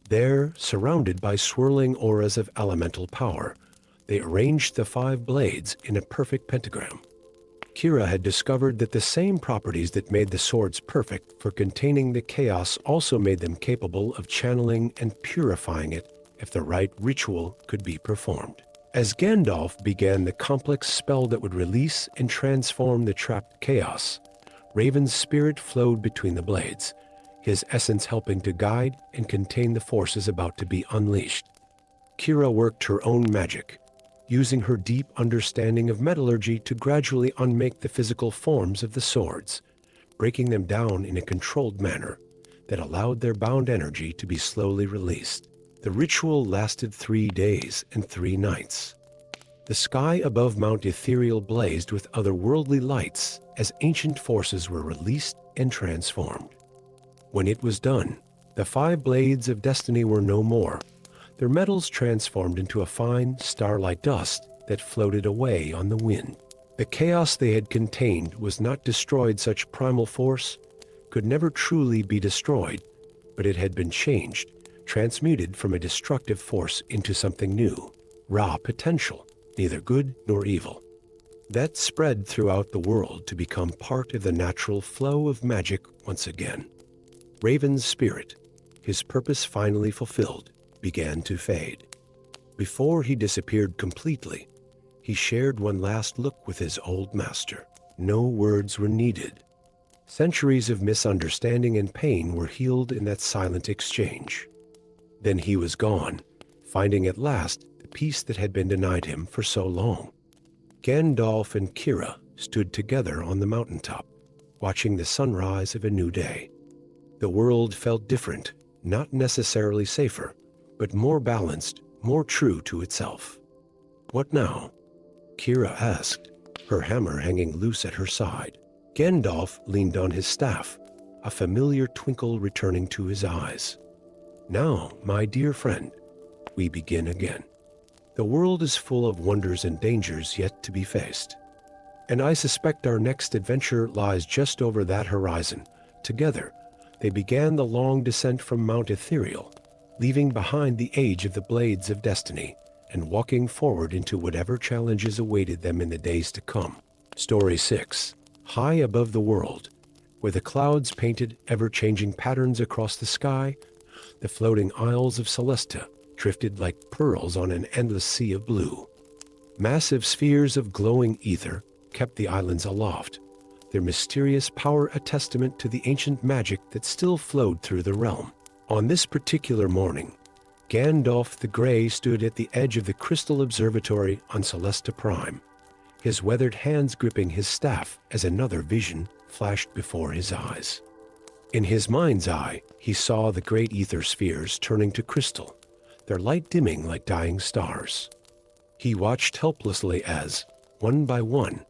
There, surrounded by swirling auras of elemental power, they arranged the 5 blades in a perfect pentagram. Kira had discovered that the same properties that made the swords perfect for containing the chaos also made them capable of channeling and purifying it if the right ritual could be performed. As Gandalf began the complex spell that would release and transform the trapped chaos, Raven's spirit flowed between the blades, his essence helping to guide and contain the forces about to be unleashed. Kira worked her own magic, using her deep understanding of metallurgy to gradually unmake the physical forms of the swords, breaking them down in a controlled manner that allowed their bound energy to be slowly released. The ritual lasted 3 days and 3 nights. The sky above Mount Ethereal blazed with otherworldly lights as ancient forces were released and transformed. When it was done, the 5 blades of destiny were no more. Their metals transformed into a fine, starlight dust that floated away on the wind. The chaos they had contained was not destroyed. Such primal force could never truly be destroyed, but it had been changed, transmuted from a destructive force into something new, raw potential, neither good nor evil. That spread throughout the world to become part of the natural flow of magic once again. Raven's spirit, his purpose finally fulfilled, began to fade. Before he disappeared completely, he shared one last look with his old master. No words were needed. Centuries of misunderstanding and pain were healed in that silent exchange. Then he was gone, finding at last the peace that had been denied him for so long. Gandalf and Kira stood together on the mountaintop, watching the sunrise of a new day. The world felt different, not necessarily safer, but more balanced, more true to itself. "What now?" Kira asked, her hammer hanging loose at her side. Gandalf leaned on his staff, a familiar twinkle returning to his eyes. "Now, my dear friend, we begin again. The world is full of wonders and dangers yet to be faced. And I suspect our next adventure lies just over that horizon. Together, they began the long descent from Mount Ethereal, leaving behind the age of the blades of destiny and walking forward into whatever challenges awaited them in the days to come." Story 6. High above the world, where the clouds painted ever-changing patterns across the sky, the floating isles of Celesta drifted like pearls on an endless sea of blue. Massive spheres of glowing ether kept the islands aloft, their mysterious power a testament to the ancient magic that still flowed through the realm. On this particular morning, Gandalf the Grey stood at the edge of the crystal observatory on Celesta Prime, his weathered hands gripping his staff as another vision flashed before his eyes. In his mind's eye, he saw the great ether spheres turning to crystal, their light dimming like dying stars. He watched helplessly as, one by one,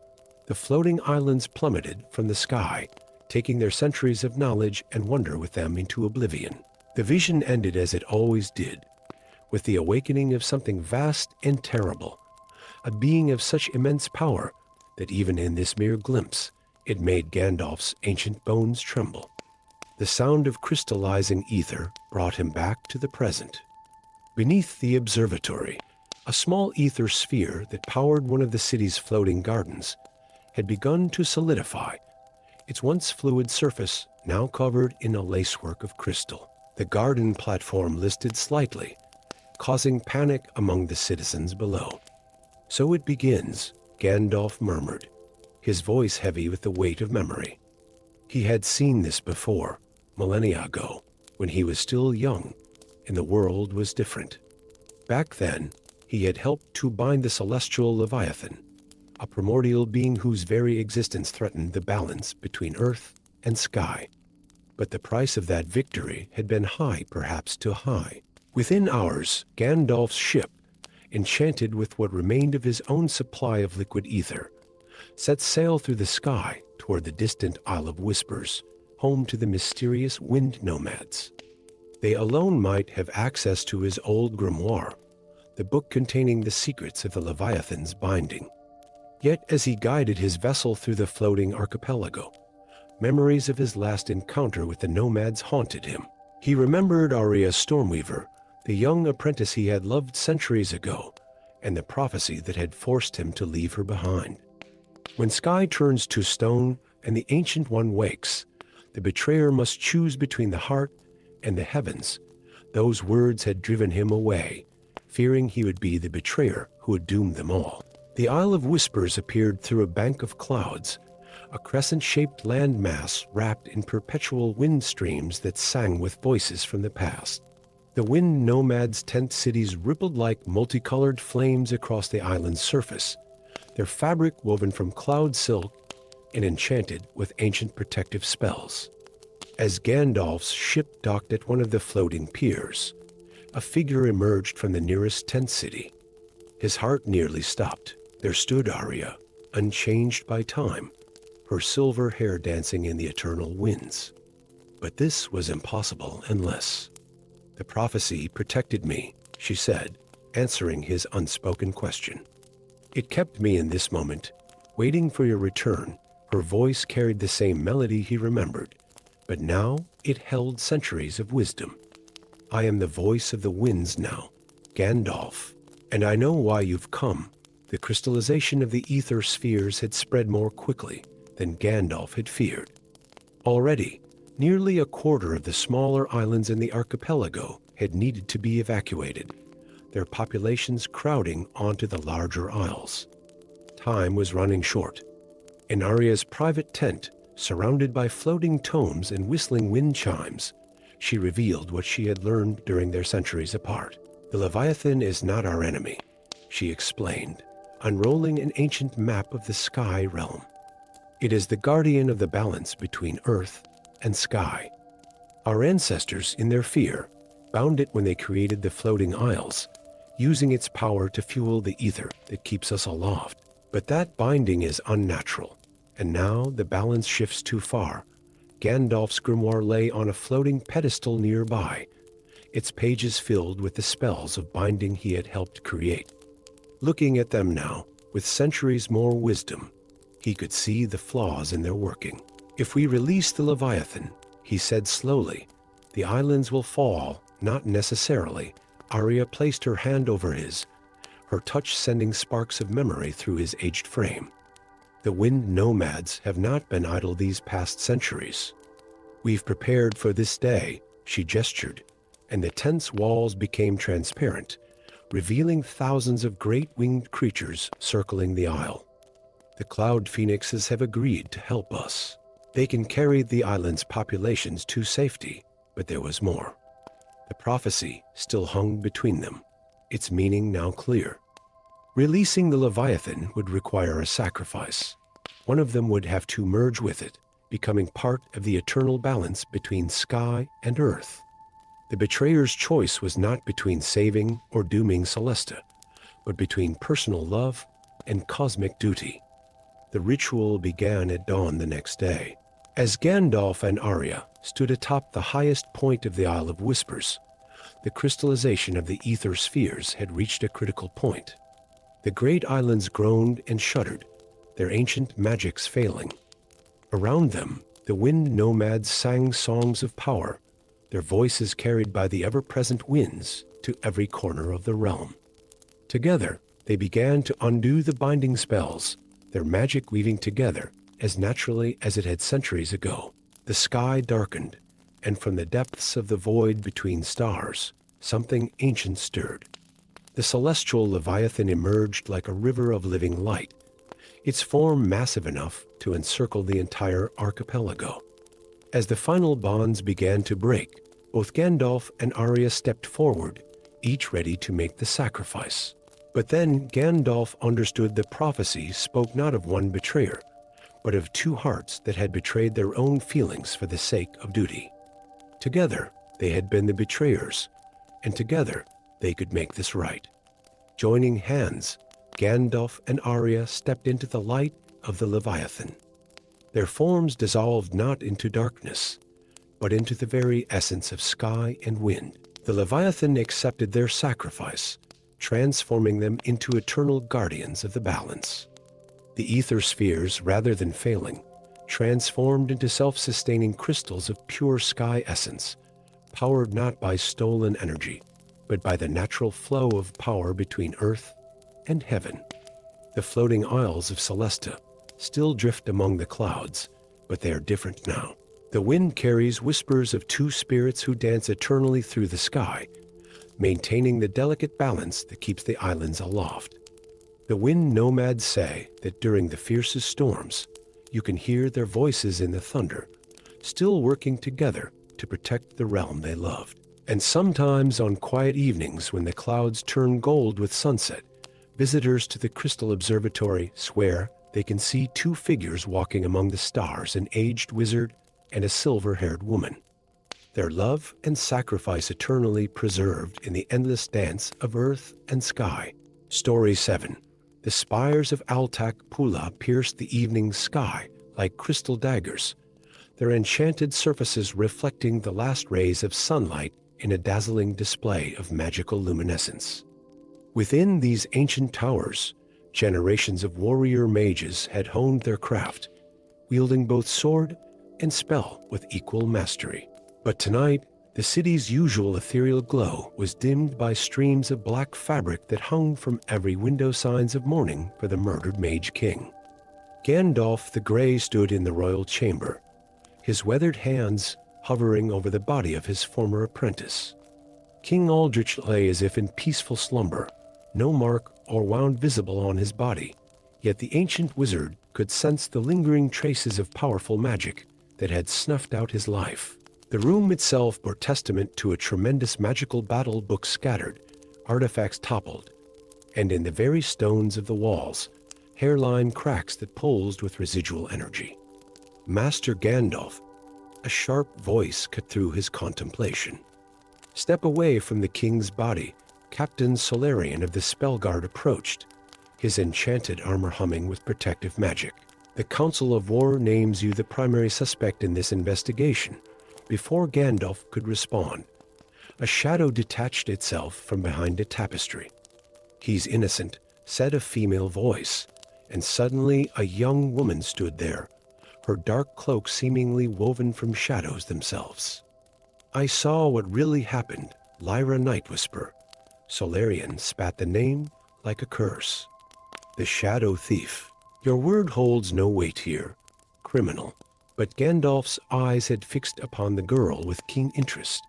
the floating islands plummeted from the sky, taking their centuries of knowledge and wonder with them into oblivion. The vision ended as it always did, with the awakening of something vast and terrible, a being of such immense power that even in this mere glimpse, it made Gandalf's ancient bones tremble. The sound of crystallizing ether brought him back to the present. Beneath the observatory, a small ether sphere that powered one of the city's floating gardens had begun to solidify, its once fluid surface now covered in a lacework of crystal. The garden platform listed slightly, causing panic among the citizens below. "So it begins," Gandalf murmured, his voice heavy with the weight of memory. He had seen this before, millennia ago, when he was still young, and the world was different. Back then, he had helped to bind the celestial leviathan, a primordial being whose very existence threatened the balance between earth and sky. But the price of that victory had been high, perhaps too high. Within hours, Gandalf's ship, enchanted with what remained of his own supply of liquid ether, set sail through the sky toward the distant Isle of Whispers, home to the mysterious wind nomads. They alone might have access to his old grimoire, the book containing the secrets of the Leviathan's binding. Yet as he guided his vessel through the floating archipelago, memories of his last encounter with the nomads haunted him. He remembered Arya Stormweaver, the young apprentice he had loved centuries ago, and the prophecy that had forced him to leave her behind. When sky turns to stone and the Ancient One wakes, the betrayer must choose between the heart and the heavens. Those words had driven him away, fearing he would be the betrayer who would doom them all. The Isle of Whispers appeared through a bank of clouds, a crescent-shaped landmass wrapped in perpetual wind streams that sang with voices from the past. The wind nomads' tent cities rippled like multicolored flames across the island's surface, their fabric woven from cloud silk and enchanted with ancient protective spells. As Gandalf's ship docked at one of the floating piers, a figure emerged from the nearest tent city. His heart nearly stopped. There stood Arya, unchanged by time, her silver hair dancing in the eternal winds. But this was impossible unless... "The prophecy protected me," she said, answering his unspoken question. "It kept me in this moment, waiting for your return." Her voice carried the same melody he remembered, but now it held centuries of wisdom. "I am the voice of the winds now, Gandalf, and I know why you've come." The crystallization of the ether spheres had spread more quickly than Gandalf had feared. Already, nearly a quarter of the smaller islands in the archipelago had needed to be evacuated, their populations crowding onto the larger isles. Time was running short. In Arya's private tent, surrounded by floating tomes and whistling wind chimes, she revealed what she had learned during their centuries apart. "The Leviathan is not our enemy," she explained, unrolling an ancient map of the sky realm. "It is the guardian of the balance between earth and sky. Our ancestors, in their fear, bound it when they created the floating isles, using its power to fuel the ether that keeps us aloft. But that binding is unnatural, and now the balance shifts too far." Gandalf's grimoire lay on a floating pedestal nearby, its pages filled with the spells of binding he had helped create. Looking at them now, with centuries more wisdom, he could see the flaws in their working. "If we release the Leviathan," he said slowly, "the islands will fall, not necessarily." Arya placed her hand over his, her touch sending sparks of memory through his aged frame. "The wind nomads have not been idle these past centuries. We've prepared for this day," she gestured, and the tent's walls became transparent, revealing thousands of great winged creatures circling the isle. "The cloud phoenixes have agreed to help us. They can carry the island's populations to safety." But there was more. The prophecy still hung between them, its meaning now clear. Releasing the Leviathan would require a sacrifice. One of them would have to merge with it, becoming part of the eternal balance between sky and earth. The betrayer's choice was not between saving or dooming Celesta, but between personal love and cosmic duty. The ritual began at dawn the next day. As Gandalf and Arya stood atop the highest point of the Isle of Whispers, the crystallization of the ether spheres had reached a critical point. The great islands groaned and shuddered, their ancient magics failing. Around them, the wind nomads sang songs of power, their voices carried by the ever-present winds to every corner of the realm. Together, they began to undo the binding spells, their magic weaving together as naturally as it had centuries ago. The sky darkened, and from the depths of the void between stars, something ancient stirred. The celestial Leviathan emerged like a river of living light, its form massive enough to encircle the entire archipelago. As the final bonds began to break, both Gandalf and Arya stepped forward, each ready to make the sacrifice. But then Gandalf understood the prophecy spoke not of one betrayer, but of two hearts that had betrayed their own feelings for the sake of duty. Together, they had been the betrayers, and together they could make this right. Joining hands, Gandalf and Arya stepped into the light of the Leviathan. Their forms dissolved not into darkness, but into the very essence of sky and wind. The Leviathan accepted their sacrifice, transforming them into eternal guardians of the balance. The ether spheres, rather than failing, transformed into self-sustaining crystals of pure sky essence, powered not by stolen energy, but by the natural flow of power between earth and heaven. The floating isles of Celesta still drift among the clouds, but they are different now. The wind carries whispers of two spirits who dance eternally through the sky, maintaining the delicate balance that keeps the islands aloft. The wind nomads say that during the fiercest storms, you can hear their voices in the thunder, still working together to protect the realm they loved. And sometimes on quiet evenings when the clouds turn gold with sunset, visitors to the Crystal Observatory swear they can see two figures walking among the stars, an aged wizard and a silver-haired woman. Their love and sacrifice eternally preserved in the endless dance of earth and sky. Story 7. The spires of Altac Pula pierced the evening sky like crystal daggers, their enchanted surfaces reflecting the last rays of sunlight in a dazzling display of magical luminescence. Within these ancient towers, generations of warrior mages had honed their craft, wielding both sword and spell with equal mastery. But tonight, the city's usual ethereal glow was dimmed by streams of black fabric that hung from every window, signs of mourning for the murdered Mage King. Gandalf the Grey stood in the royal chamber, his weathered hands hovering over the body of his former apprentice. King Aldrich lay as if in peaceful slumber, no mark or wound visible on his body, yet the ancient wizard could sense the lingering traces of powerful magic that had snuffed out his life. The room itself bore testament to a tremendous magical battle, books scattered, artifacts toppled, and in the very stones of the walls, hairline cracks that pulsed with residual energy. Master Gandalf, a sharp voice cut through his contemplation. Step away from the king's body, Captain Solarian of the Spellguard approached, his enchanted armor humming with protective magic. The Council of War names you the primary suspect in this investigation. Before Gandalf could respond, a shadow detached itself from behind a tapestry. He's innocent, said a female voice, and suddenly a young woman stood there, her dark cloak seemingly woven from shadows themselves. I saw what really happened, Lyra Nightwhisper. Solarian spat the name like a curse. The Shadow Thief. Your word holds no weight here, criminal. But Gandalf's eyes had fixed upon the girl with keen interest.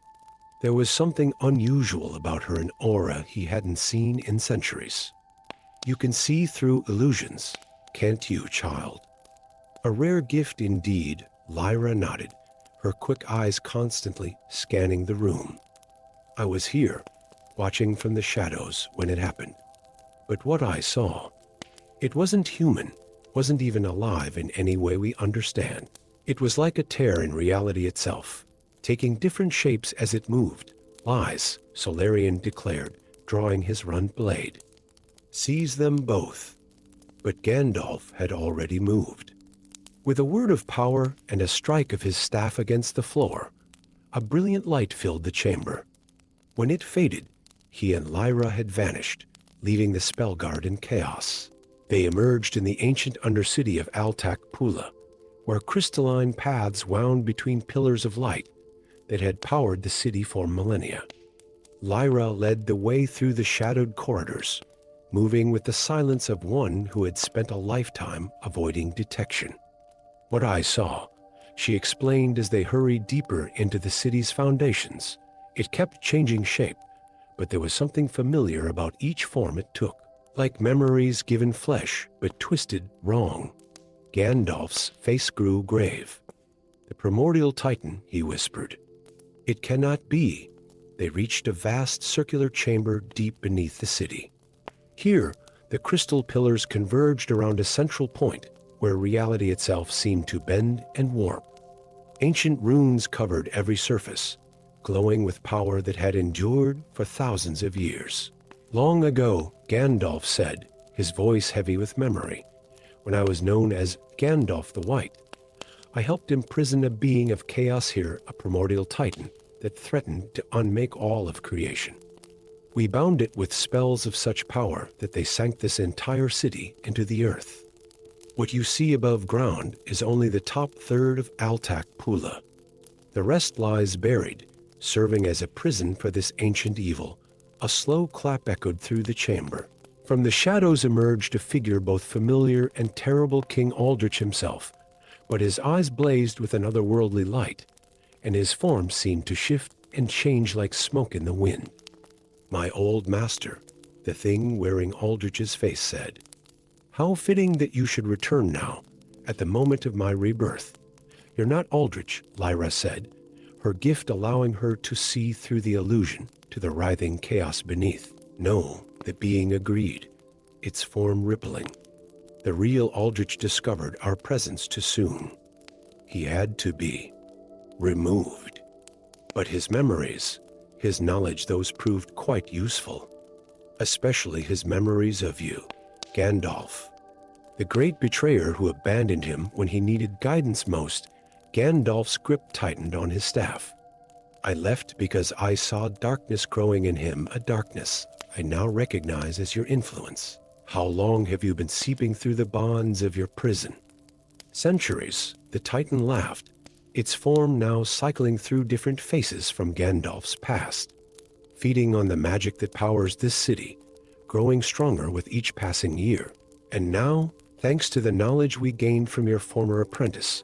There was something unusual about her, an aura he hadn't seen in centuries. You can see through illusions, can't you, child? A rare gift indeed, Lyra nodded, her quick eyes constantly scanning the room. I was here, watching from the shadows when it happened. But what I saw, it wasn't human, wasn't even alive in any way we understand. It was like a tear in reality itself, taking different shapes as it moved. Lies, Solarian declared, drawing his runt blade. Seize them both. But Gandalf had already moved. With a word of power and a strike of his staff against the floor, a brilliant light filled the chamber. When it faded, he and Lyra had vanished, leaving the Spellguard in chaos. They emerged in the ancient undercity of Altac Pula, where crystalline paths wound between pillars of light that had powered the city for millennia. Lyra led the way through the shadowed corridors, moving with the silence of one who had spent a lifetime avoiding detection. What I saw, she explained as they hurried deeper into the city's foundations. It kept changing shape, but there was something familiar about each form it took, like memories given flesh but twisted wrong. Gandalf's face grew grave. The primordial titan, he whispered. It cannot be. They reached a vast circular chamber deep beneath the city. Here, the crystal pillars converged around a central point where reality itself seemed to bend and warp. Ancient runes covered every surface, glowing with power that had endured for thousands of years. Long ago, Gandalf said, his voice heavy with memory, when I was known as Gandalf the White, I helped imprison a being of chaos here, a primordial titan that threatened to unmake all of creation. We bound it with spells of such power that they sank this entire city into the earth. What you see above ground is only the top third of Alac Pula. The rest lies buried, serving as a prison for this ancient evil. A slow clap echoed through the chamber. From the shadows emerged a figure both familiar and terrible, King Aldrich himself, but his eyes blazed with an otherworldly light, and his form seemed to shift and change like smoke in the wind. My old master, the thing wearing Aldrich's face said. How fitting that you should return now, at the moment of my rebirth. You're not Aldrich, Lyra said, her gift allowing her to see through the illusion to the writhing chaos beneath. No, the being agreed, its form rippling. The real Aldrich discovered our presence too soon. He had to be removed. But his memories, his knowledge, those proved quite useful. Especially his memories of you, Gandalf. The great betrayer who abandoned him when he needed guidance most. Gandalf's grip tightened on his staff. I left because I saw darkness growing in him, a darkness I now recognize as your influence. How long have you been seeping through the bonds of your prison? Centuries, the Titan laughed, its form now cycling through different faces from Gandalf's past, feeding on the magic that powers this city, growing stronger with each passing year. And now, thanks to the knowledge we gained from your former apprentice,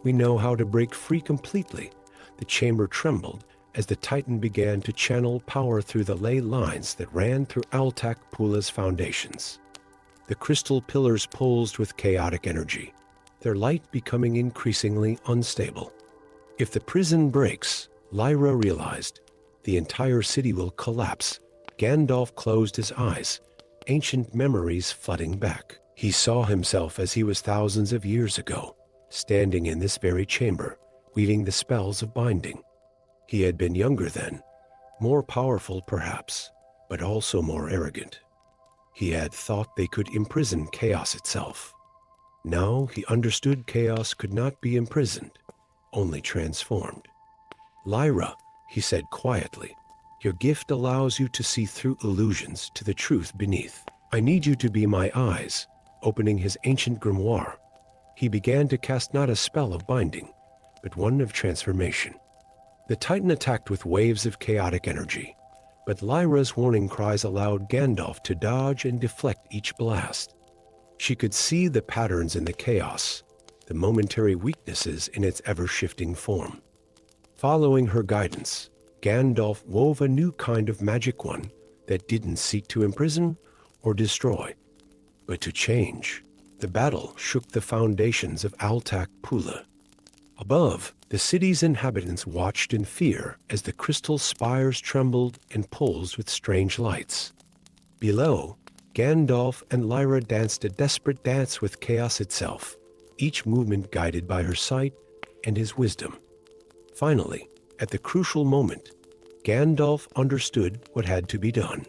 we know how to break free completely. The chamber trembled as the Titan began to channel power through the ley lines that ran through Alac Pula's foundations. The crystal pillars pulsed with chaotic energy, their light becoming increasingly unstable. If the prison breaks, Lyra realized, the entire city will collapse. Gandalf closed his eyes, ancient memories flooding back. He saw himself as he was thousands of years ago, standing in this very chamber, weaving the spells of binding. He had been younger then, more powerful perhaps, but also more arrogant. He had thought they could imprison chaos itself. Now he understood chaos could not be imprisoned, only transformed. Lyra, he said quietly, your gift allows you to see through illusions to the truth beneath. I need you to be my eyes. Opening his ancient grimoire, he began to cast not a spell of binding, but one of transformation. The Titan attacked with waves of chaotic energy, but Lyra's warning cries allowed Gandalf to dodge and deflect each blast. She could see the patterns in the chaos, the momentary weaknesses in its ever-shifting form. Following her guidance, Gandalf wove a new kind of magic, one that didn't seek to imprison or destroy, but to change. The battle shook the foundations of Alac Pula. Above, the city's inhabitants watched in fear as the crystal spires trembled and pulsed with strange lights. Below, Gandalf and Lyra danced a desperate dance with chaos itself, each movement guided by her sight and his wisdom. Finally, at the crucial moment, Gandalf understood what had to be done.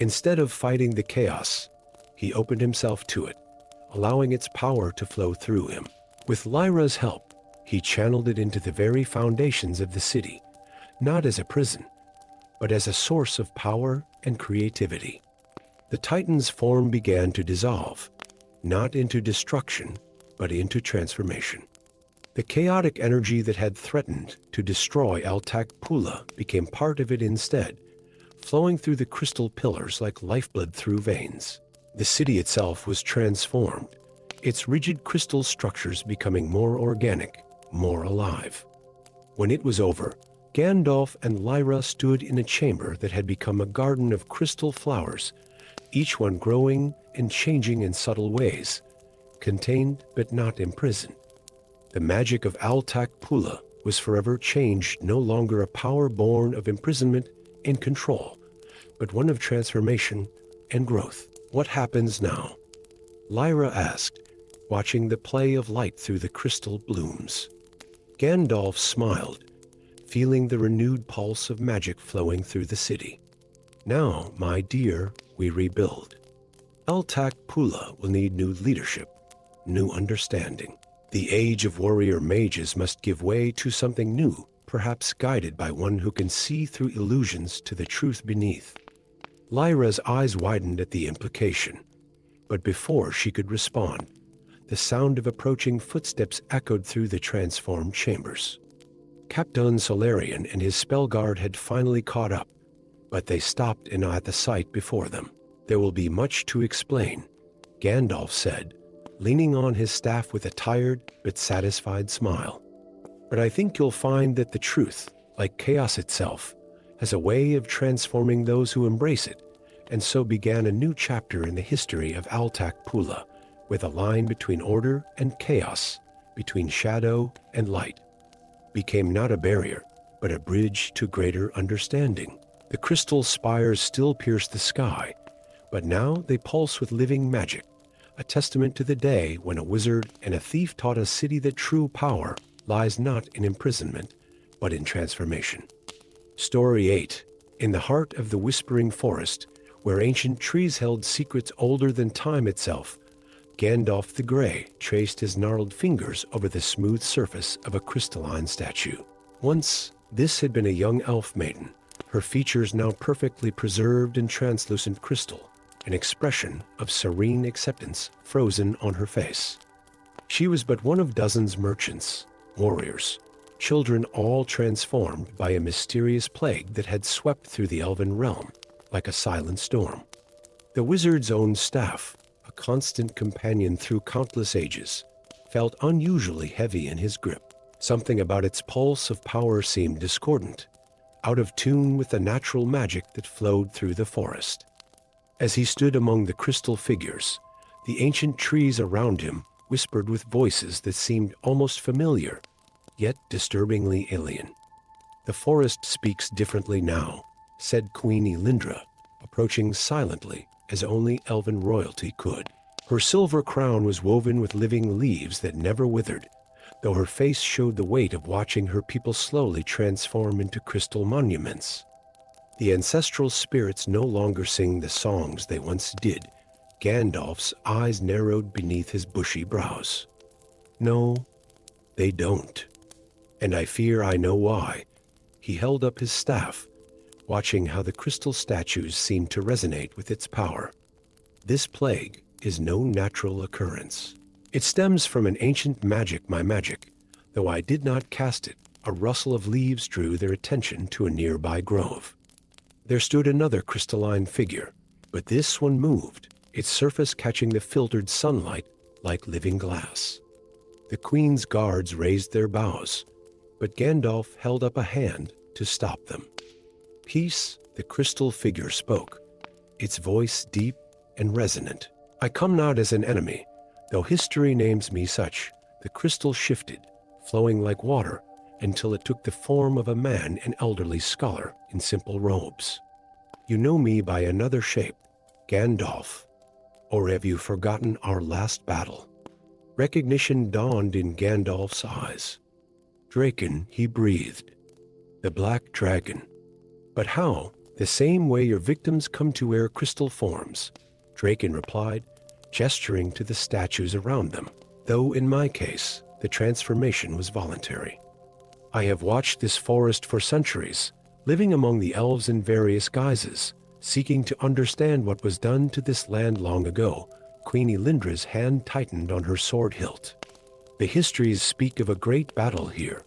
Instead of fighting the chaos, he opened himself to it, allowing its power to flow through him. With Lyra's help, he channeled it into the very foundations of the city, not as a prison, but as a source of power and creativity. The Titan's form began to dissolve, not into destruction, but into transformation. The chaotic energy that had threatened to destroy Alac Pula became part of it instead, flowing through the crystal pillars like lifeblood through veins. The city itself was transformed, its rigid crystal structures becoming more organic, more alive. When it was over, Gandalf and Lyra stood in a chamber that had become a garden of crystal flowers, each one growing and changing in subtle ways, contained but not imprisoned. The magic of Alac Pula was forever changed, no longer a power born of imprisonment and control, but one of transformation and growth. What happens now? Lyra asked, watching the play of light through the crystal blooms. Gandalf smiled, feeling the renewed pulse of magic flowing through the city. Now, my dear, we rebuild. Alac Pula will need new leadership, new understanding. The age of warrior mages must give way to something new, perhaps guided by one who can see through illusions to the truth beneath. Lyra's eyes widened at the implication, but before she could respond, the sound of approaching footsteps echoed through the transformed chambers. Captain Solarian and his spellguard had finally caught up, but they stopped in awe at the sight before them. There will be much to explain, Gandalf said, leaning on his staff with a tired but satisfied smile. But I think you'll find that the truth, like chaos itself, has a way of transforming those who embrace it, and so began a new chapter in the history of Alac Pula, with a line between order and chaos, between shadow and light, became not a barrier, but a bridge to greater understanding. The crystal spires still pierce the sky, but now they pulse with living magic, a testament to the day when a wizard and a thief taught a city that true power lies not in imprisonment, but in transformation. Story 8. In the heart of the whispering forest, where ancient trees held secrets older than time itself, Gandalf the Grey traced his gnarled fingers over the smooth surface of a crystalline statue. Once, this had been a young elf maiden, her features now perfectly preserved in translucent crystal, an expression of serene acceptance frozen on her face. She was but one of dozens merchants, warriors, children all transformed by a mysterious plague that had swept through the elven realm like a silent storm. The wizard's own staff, a constant companion through countless ages, felt unusually heavy in his grip. Something about its pulse of power seemed discordant, out of tune with the natural magic that flowed through the forest. As he stood among the crystal figures, the ancient trees around him whispered with voices that seemed almost familiar, yet disturbingly alien. "The forest speaks differently now," said Queen Elindra, approaching silently as only elven royalty could. Her silver crown was woven with living leaves that never withered, though her face showed the weight of watching her people slowly transform into crystal monuments. The ancestral spirits no longer sing the songs they once did. Gandalf's eyes narrowed beneath his bushy brows. No, they don't. And I fear I know why. He held up his staff, watching how the crystal statues seemed to resonate with its power. This plague is no natural occurrence. It stems from an ancient magic, my magic. Though I did not cast it, a rustle of leaves drew their attention to a nearby grove. There stood another crystalline figure, but this one moved, its surface catching the filtered sunlight like living glass. The queen's guards raised their bows, but Gandalf held up a hand to stop them. "Peace," the crystal figure spoke, its voice deep and resonant. "I come not as an enemy, though history names me such." The crystal shifted, flowing like water, until it took the form of a man, an elderly scholar in simple robes. "You know me by another shape, Gandalf, or have you forgotten our last battle?" Recognition dawned in Gandalf's eyes. "Draken," he breathed. "The Black Dragon. But how? The same way your victims come to wear crystal forms," Draken replied, gesturing to the statues around them, though in my case, the transformation was voluntary. "I have watched this forest for centuries, living among the elves in various guises, seeking to understand what was done to this land long ago." Queen Elindra's hand tightened on her sword hilt. "The histories speak of a great battle here.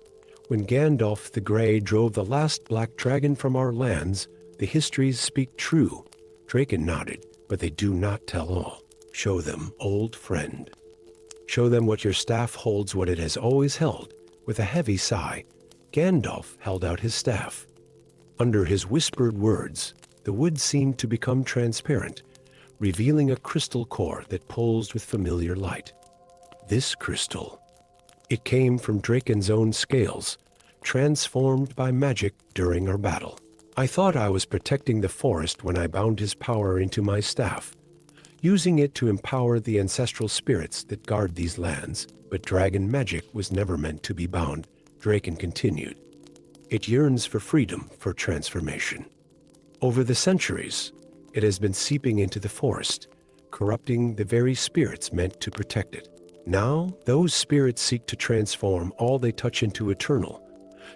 When Gandalf the Grey drove the last black dragon from our lands, the histories speak true." Draken nodded, "But they do not tell all. Show them, old friend. Show them what your staff holds, what it has always held." With a heavy sigh, Gandalf held out his staff. Under his whispered words, the wood seemed to become transparent, revealing a crystal core that pulsed with familiar light. This crystal. It came from Draken's own scales, transformed by magic during our battle. I thought I was protecting the forest when I bound his power into my staff, using it to empower the ancestral spirits that guard these lands. But dragon magic was never meant to be bound, Draken continued. It yearns for freedom, for transformation. Over the centuries, it has been seeping into the forest, corrupting the very spirits meant to protect it. Now, those spirits seek to transform all they touch into eternal,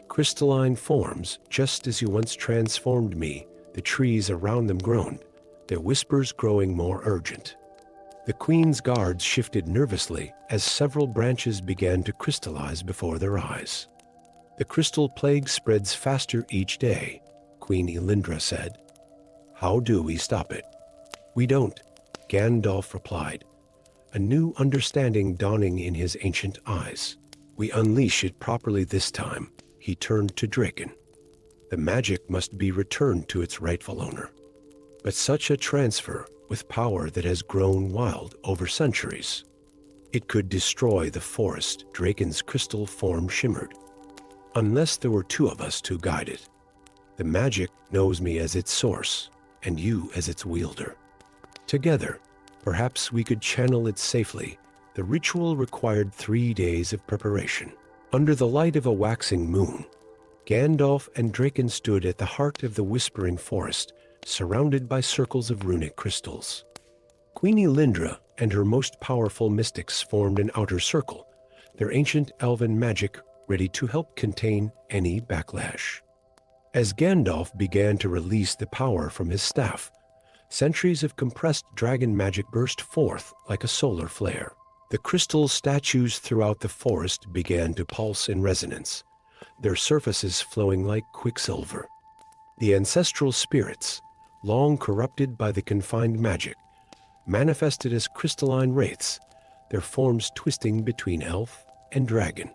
crystalline forms, just as you once transformed me. The trees around them groaned, their whispers growing more urgent. The queen's guards shifted nervously as several branches began to crystallize before their eyes. The crystal plague spreads faster each day, Queen Elindra said. How do we stop it? We don't, Gandalf replied, a new understanding dawning in his ancient eyes. We unleash it properly this time. He turned to Draken. The magic must be returned to its rightful owner. But such a transfer, with power that has grown wild over centuries, it could destroy the forest. Draken's crystal form shimmered. Unless there were two of us to guide it. The magic knows me as its source, and you as its wielder. Together, perhaps we could channel it safely. The ritual required 3 days of preparation. Under the light of a waxing moon, Gandalf and Draken stood at the heart of the whispering forest, surrounded by circles of runic crystals. Queen Elindra and her most powerful mystics formed an outer circle, their ancient elven magic ready to help contain any backlash. As Gandalf began to release the power from his staff, centuries of compressed dragon magic burst forth like a solar flare. The crystal statues throughout the forest began to pulse in resonance, their surfaces flowing like quicksilver. The ancestral spirits, long corrupted by the confined magic, manifested as crystalline wraiths, their forms twisting between elf and dragon.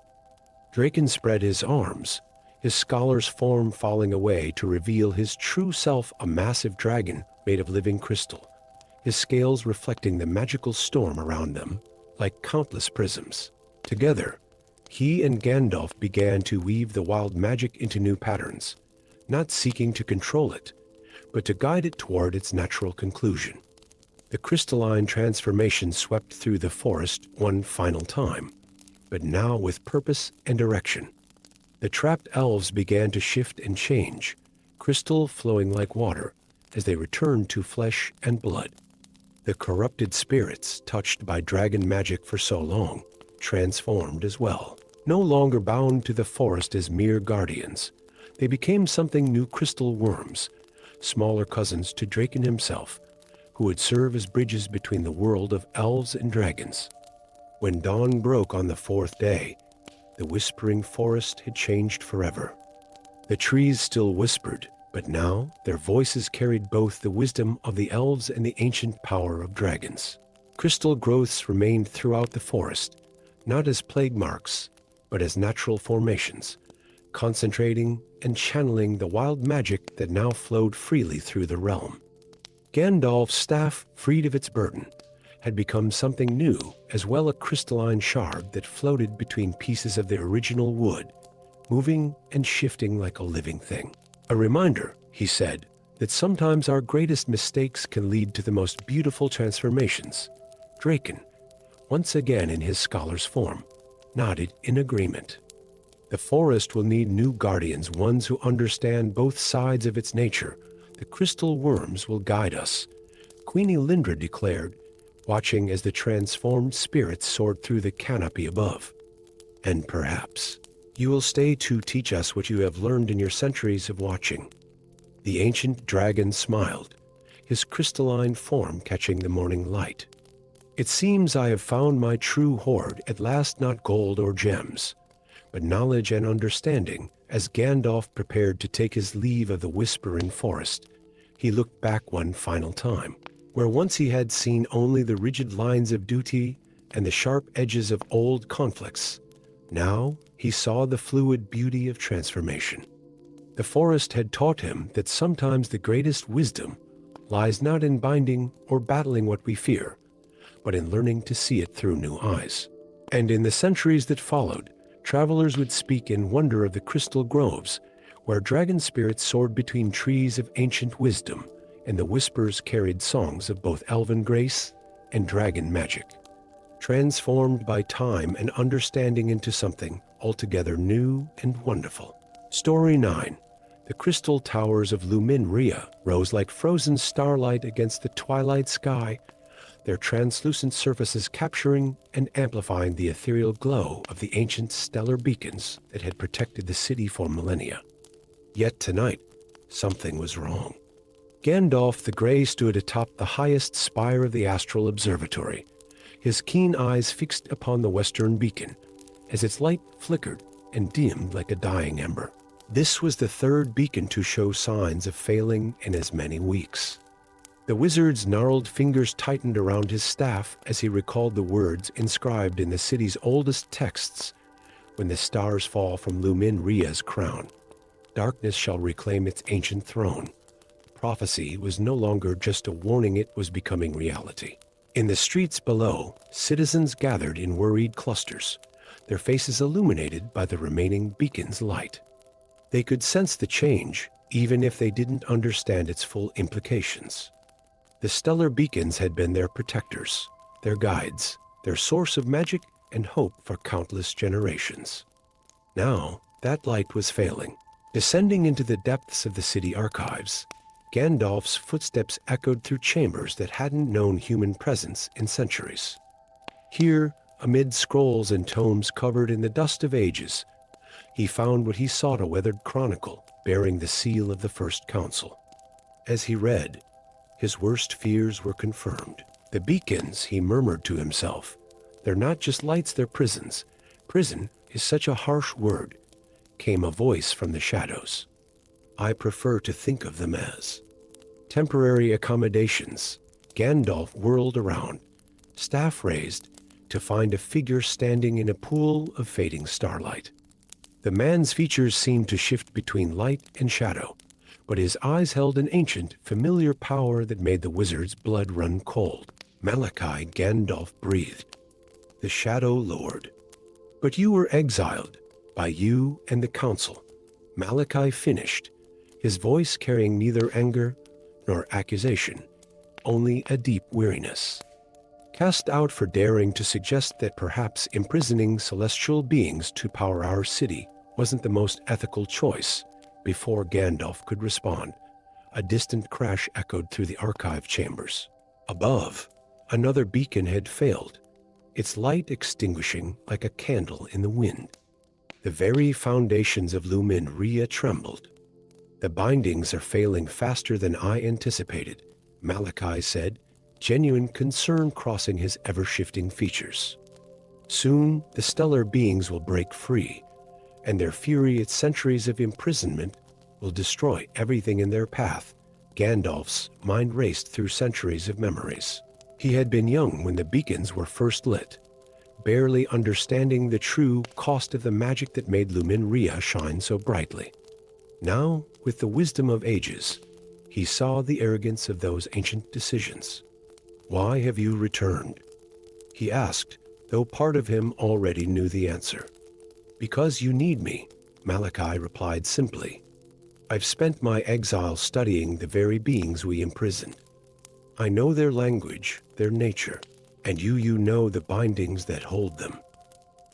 Draken spread his arms, his scholar's form falling away to reveal his true self, a massive dragon made of living crystal, his scales reflecting the magical storm around them like countless prisms. Together, he and Gandalf began to weave the wild magic into new patterns, not seeking to control it, but to guide it toward its natural conclusion. The crystalline transformation swept through the forest one final time, but now with purpose and direction. The trapped elves began to shift and change, crystal flowing like water as they returned to flesh and blood. The corrupted spirits, touched by dragon magic for so long, transformed as well. No longer bound to the forest as mere guardians, they became something new, crystal worms, smaller cousins to Draken himself, who would serve as bridges between the world of elves and dragons. When dawn broke on the 4th day, the whispering forest had changed forever. The trees still whispered, but now their voices carried both the wisdom of the elves and the ancient power of dragons. Crystal growths remained throughout the forest, not as plague marks, but as natural formations, concentrating and channeling the wild magic that now flowed freely through the realm. Gandalf's staff, freed of its burden, had become something new, as well, a crystalline shard that floated between pieces of the original wood, moving and shifting like a living thing. A reminder, he said, that sometimes our greatest mistakes can lead to the most beautiful transformations. Draken, once again in his scholar's form, nodded in agreement. The forest will need new guardians, ones who understand both sides of its nature. The crystal worms will guide us, Queen Elindra declared, watching as the transformed spirits soared through the canopy above. And perhaps you will stay to teach us what you have learned in your centuries of watching. The ancient dragon smiled, his crystalline form catching the morning light. It seems I have found my true hoard at last, not gold or gems, but knowledge and understanding. As Gandalf prepared to take his leave of the whispering forest, he looked back one final time. Where once he had seen only the rigid lines of duty and the sharp edges of old conflicts, now he saw the fluid beauty of transformation. The forest had taught him that sometimes the greatest wisdom lies not in binding or battling what we fear, but in learning to see it through new eyes. And in the centuries that followed, travelers would speak in wonder of the crystal groves, where dragon spirits soared between trees of ancient wisdom, and the whispers carried songs of both elven grace and dragon magic, transformed by time and understanding into something altogether new and wonderful. Story 9. The crystal towers of Luminria rose like frozen starlight against the twilight sky, their translucent surfaces capturing and amplifying the ethereal glow of the ancient stellar beacons that had protected the city for millennia. Yet tonight, something was wrong. Gandalf the Grey stood atop the highest spire of the astral observatory, his keen eyes fixed upon the western beacon, as its light flickered and dimmed like a dying ember. This was the third beacon to show signs of failing in as many weeks. The wizard's gnarled fingers tightened around his staff as he recalled the words inscribed in the city's oldest texts: "When the stars fall from Luminria's crown, darkness shall reclaim its ancient throne." Prophecy was no longer just a warning, it was becoming reality. In the streets below, citizens gathered in worried clusters, their faces illuminated by the remaining beacon's light. They could sense the change, even if they didn't understand its full implications. The stellar beacons had been their protectors, their guides, their source of magic and hope for countless generations. Now, that light was failing. Descending into the depths of the city archives, Gandalf's footsteps echoed through chambers that hadn't known human presence in centuries. Here, amid scrolls and tomes covered in the dust of ages, he found what he sought: a weathered chronicle bearing the seal of the First Council. As he read, his worst fears were confirmed. The beacons, he murmured to himself, they're not just lights, they're prisons. Prison is such a harsh word, came a voice from the shadows. I prefer to think of them as temporary accommodations. Gandalf whirled around, staff raised, to find a figure standing in a pool of fading starlight. The man's features seemed to shift between light and shadow, but his eyes held an ancient, familiar power that made the wizard's blood run cold. Malachi, Gandalf breathed. The Shadow Lord. But you were exiled, by you and the council. Malachi finished, his voice carrying neither anger nor accusation, only a deep weariness. Cast out for daring to suggest that perhaps imprisoning celestial beings to power our city wasn't the most ethical choice. Before Gandalf could respond, a distant crash echoed through the archive chambers. Above, another beacon had failed, its light extinguishing like a candle in the wind. The very foundations of Luminria trembled. The bindings are failing faster than I anticipated, Malachi said, genuine concern crossing his ever-shifting features. Soon, the stellar beings will break free, and their fury at centuries of imprisonment will destroy everything in their path. Gandalf's mind raced through centuries of memories. He had been young when the beacons were first lit, barely understanding the true cost of the magic that made Luminria shine so brightly. Now, with the wisdom of ages, he saw the arrogance of those ancient decisions. Why have you returned? He asked, though part of him already knew the answer. Because you need me, Malachi replied simply. I've spent my exile studying the very beings we imprisoned. I know their language, their nature, and you know the bindings that hold them.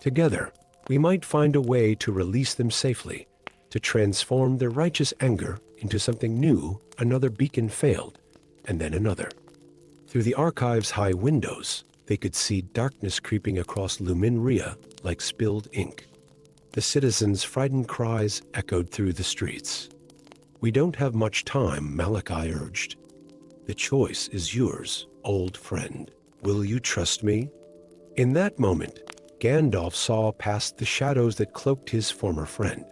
Together, we might find a way to release them safely, to transform their righteous anger into something new. Another beacon failed, and then another. Through the archive's high windows, they could see darkness creeping across Luminria like spilled ink. The citizens' frightened cries echoed through the streets. We don't have much time, Malachi urged. The choice is yours, old friend. Will you trust me? In that moment, Gandalf saw past the shadows that cloaked his former friend,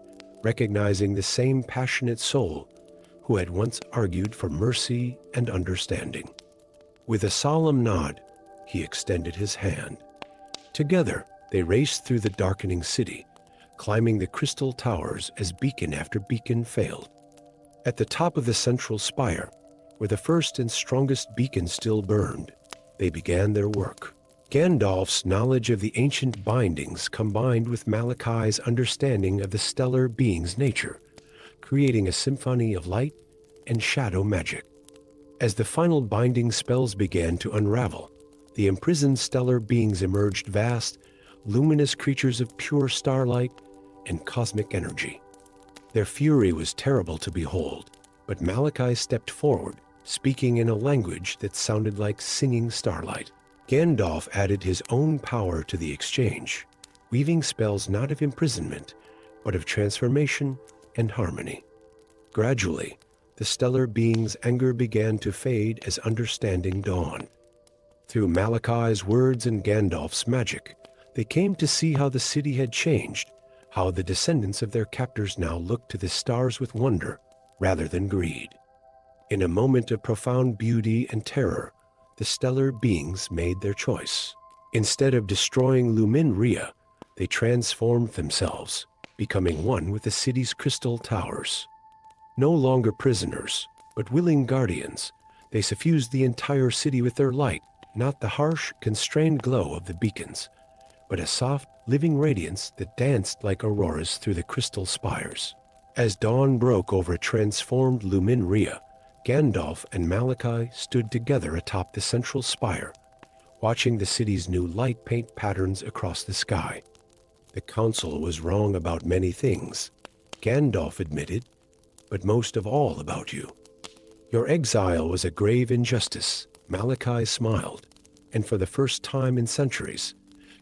recognizing the same passionate soul who had once argued for mercy and understanding. With a solemn nod, he extended his hand. Together, they raced through the darkening city, climbing the crystal towers as beacon after beacon failed. At the top of the central spire, where the first and strongest beacon still burned, they began their work. Gandalf's knowledge of the ancient bindings combined with Malachi's understanding of the stellar being's nature creating a symphony of light and shadow magic. As the final binding spells began to unravel, the imprisoned stellar beings emerged, vast, luminous creatures of pure starlight and cosmic energy. Their fury was terrible to behold, but Malachi stepped forward, speaking in a language that sounded like singing starlight. Gandalf added his own power to the exchange, weaving spells not of imprisonment, but of transformation and harmony. Gradually, the stellar beings' anger began to fade as understanding dawned. Through Malachi's words and Gandalf's magic, they came to see how the city had changed, how the descendants of their captors now looked to the stars with wonder rather than greed. In a moment of profound beauty and terror, the stellar beings made their choice. Instead of destroying Luminria, they transformed themselves, becoming one with the city's crystal towers. No longer prisoners, but willing guardians, they suffused the entire city with their light, not the harsh, constrained glow of the beacons, but a soft, living radiance that danced like auroras through the crystal spires. As dawn broke over transformed Luminria, Gandalf and Malachi stood together atop the central spire, watching the city's new light paint patterns across the sky. The council was wrong about many things, Gandalf admitted, but most of all about you. Your exile was a grave injustice, Malachi smiled, and for the first time in centuries,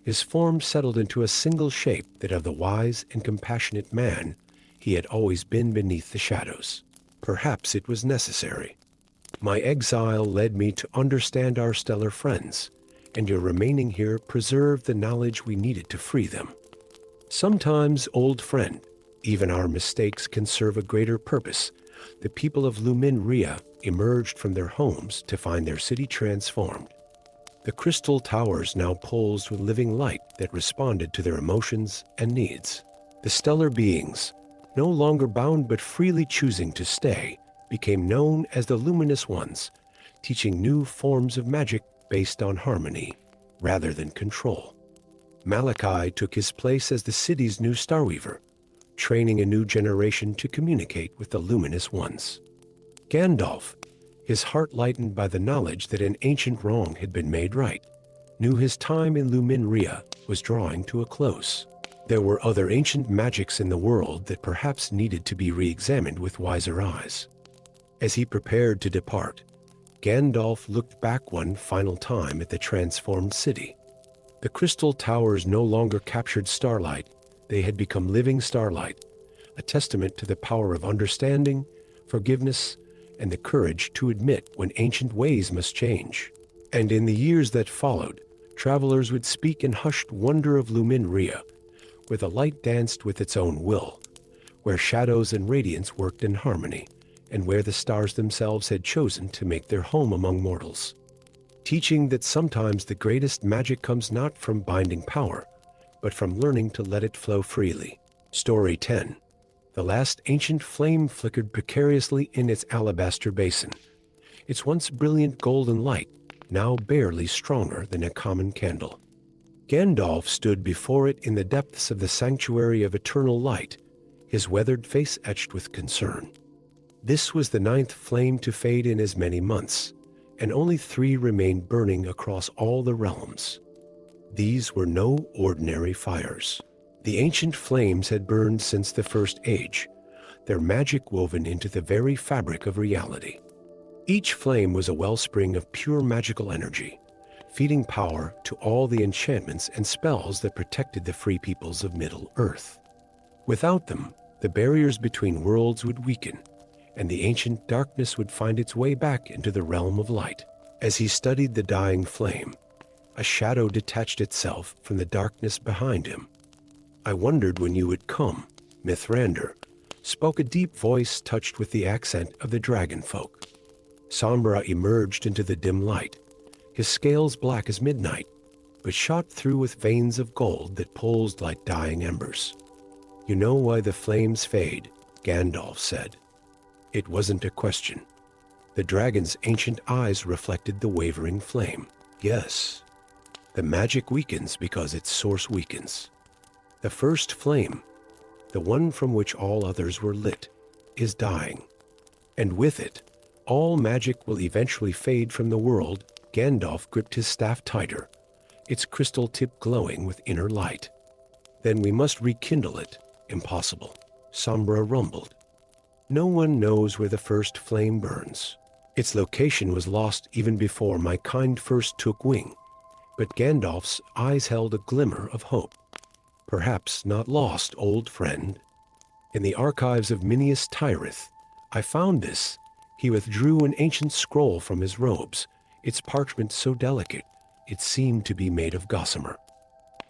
his form settled into a single shape, that of the wise and compassionate man he had always been beneath the shadows. Perhaps it was necessary. My exile led me to understand our stellar friends, and your remaining here preserved the knowledge we needed to free them. Sometimes, old friend, even our mistakes can serve a greater purpose. The people of Luminria emerged from their homes to find their city transformed. The crystal towers now pulsed with living light that responded to their emotions and needs. The stellar beings, no longer bound but freely choosing to stay, became known as the luminous ones, teaching new forms of magic based on harmony rather than control. Malachi took his place as the city's new starweaver, training a new generation to communicate with the luminous ones. Gandalf, his heart lightened by the knowledge that an ancient wrong had been made right, knew his time in Luminria was drawing to a close. There were other ancient magics in the world that perhaps needed to be re-examined with wiser eyes. As he prepared to depart, Gandalf looked back one final time at the transformed city. The crystal towers no longer captured starlight, they had become living starlight, a testament to the power of understanding, forgiveness, and the courage to admit when ancient ways must change. And in the years that followed, travelers would speak in hushed wonder of Luminria, where the light danced with its own will, where shadows and radiance worked in harmony, and where the stars themselves had chosen to make their home among mortals. Teaching that sometimes the greatest magic comes not from binding power, but from learning to let it flow freely. Story 10. The last ancient flame flickered precariously in its alabaster basin, its once brilliant golden light now barely stronger than a common candle. Gandalf stood before it in the depths of the sanctuary of eternal light, his weathered face etched with concern. This was the 9th flame to fade in as many months, and only 3 remained burning across all the realms. These were no ordinary fires. The ancient flames had burned since the First Age, their magic woven into the very fabric of reality. Each flame was a wellspring of pure magical energy, feeding power to all the enchantments and spells that protected the free peoples of Middle-earth. Without them, the barriers between worlds would weaken, and the ancient darkness would find its way back into the realm of light. As he studied the dying flame, a shadow detached itself from the darkness behind him. "I wondered when you would come," Mithrandir spoke, a deep voice touched with the accent of the dragon folk. Sombra emerged into the dim light, his scales black as midnight, but shot through with veins of gold that pulsed like dying embers. "You know why the flames fade," Gandalf said. It wasn't a question. The dragon's ancient eyes reflected the wavering flame. "Yes. The magic weakens because its source weakens. The first flame, the one from which all others were lit, is dying. And with it, all magic will eventually fade from the world. Gandalf gripped his staff tighter, its crystal tip glowing with inner light. Then we must rekindle it. Impossible, Sombra rumbled. No one knows where the first flame burns. Its location was lost even before my kind first took wing. But Gandalf's eyes held a glimmer of hope. Perhaps not lost, old friend. In the archives of Minas Tirith, I found this. He withdrew an ancient scroll from his robes, its parchment so delicate it seemed to be made of gossamer.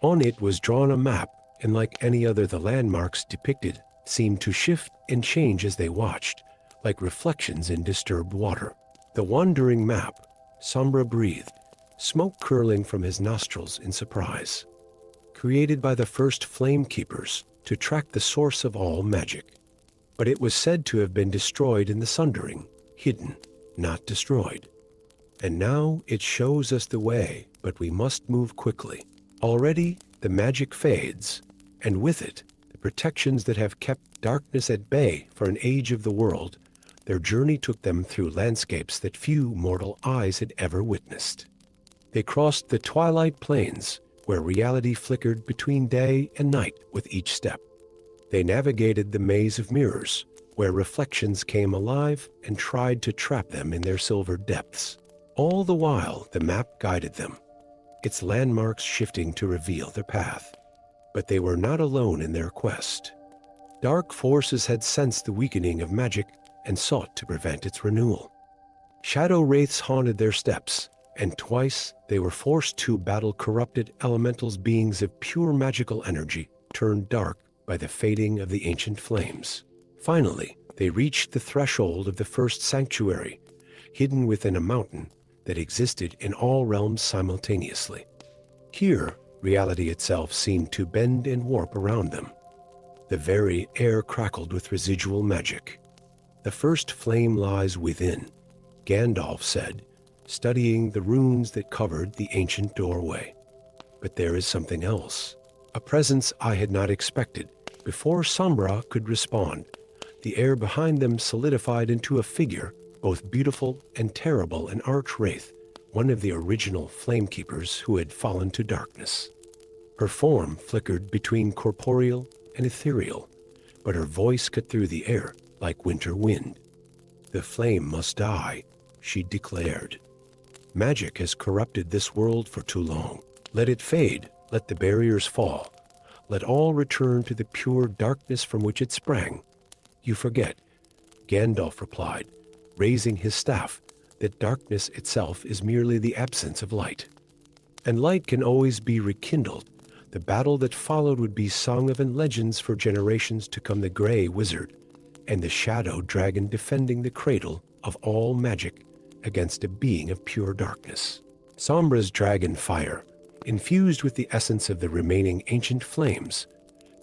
On it was drawn a map, and like any other, the landmarks depicted seemed to shift and change as they watched, like reflections in disturbed water. The wandering map, Sombra breathed, smoke curling from his nostrils in surprise. Created by the first flame keepers to track the source of all magic. But it was said to have been destroyed in the sundering, hidden, not destroyed. And now it shows us the way, but we must move quickly. Already the magic fades, and with it, the protections that have kept darkness at bay for an age of the world. Their journey took them through landscapes that few mortal eyes had ever witnessed. They crossed the twilight plains, where reality flickered between day and night with each step. They navigated the maze of mirrors, where reflections came alive and tried to trap them in their silver depths. All the while, the map guided them, its landmarks shifting to reveal their path. But they were not alone in their quest. Dark forces had sensed the weakening of magic and sought to prevent its renewal. Shadow wraiths haunted their steps, and twice they were forced to battle corrupted elementals, beings of pure magical energy, turned dark by the fading of the ancient flames. Finally, they reached the threshold of the first sanctuary, hidden within a mountain that existed in all realms simultaneously. Here, reality itself seemed to bend and warp around them. The very air crackled with residual magic. The first flame lies within, Gandalf said, studying the runes that covered the ancient doorway. But there is something else, a presence I had not expected. Before Sombra could respond, the air behind them solidified into a figure, both beautiful and terrible, an archwraith, one of the original flamekeepers who had fallen to darkness. Her form flickered between corporeal and ethereal, but her voice cut through the air like winter wind. "The flame must die," she declared. "Magic has corrupted this world for too long. Let it fade, let the barriers fall. Let all return to the pure darkness from which it sprang." "You forget," Gandalf replied, raising his staff, "that darkness itself is merely the absence of light. And light can always be rekindled. The battle that followed would be sung of in legends for generations to come. The Grey Wizard and the Shadow Dragon defending the cradle of all magic against a being of pure darkness. Sombra's dragon fire, infused with the essence of the remaining ancient flames,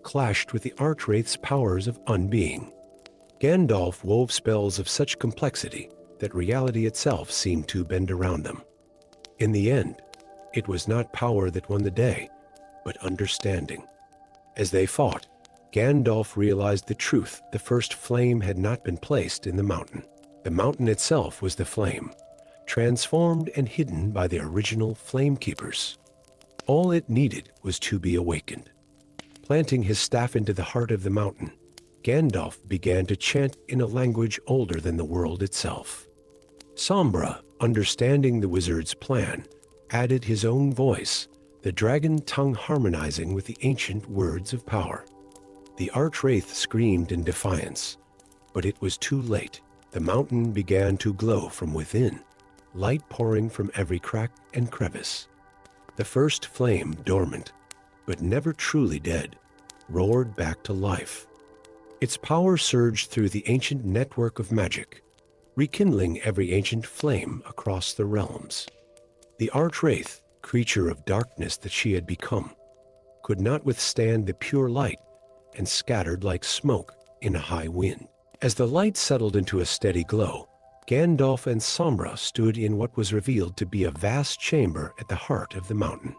clashed with the Archwraith's powers of unbeing. Gandalf wove spells of such complexity that reality itself seemed to bend around them. In the end, it was not power that won the day, but understanding. As they fought, Gandalf realized the truth. The first flame had not been placed in the mountain. The mountain itself was the flame, transformed and hidden by the original flame keepers. All it needed was to be awakened. Planting his staff into the heart of the mountain, Gandalf began to chant in a language older than the world itself. Sombra, understanding the wizard's plan, added his own voice, the dragon tongue harmonizing with the ancient words of power. The Archwraith screamed in defiance, but it was too late. The mountain began to glow from within, light pouring from every crack and crevice. The first flame, dormant, but never truly dead, roared back to life. Its power surged through the ancient network of magic, rekindling every ancient flame across the realms. The Archwraith, creature of darkness that she had become, could not withstand the pure light and scattered like smoke in a high wind. As the light settled into a steady glow, Gandalf and Sombra stood in what was revealed to be a vast chamber at the heart of the mountain.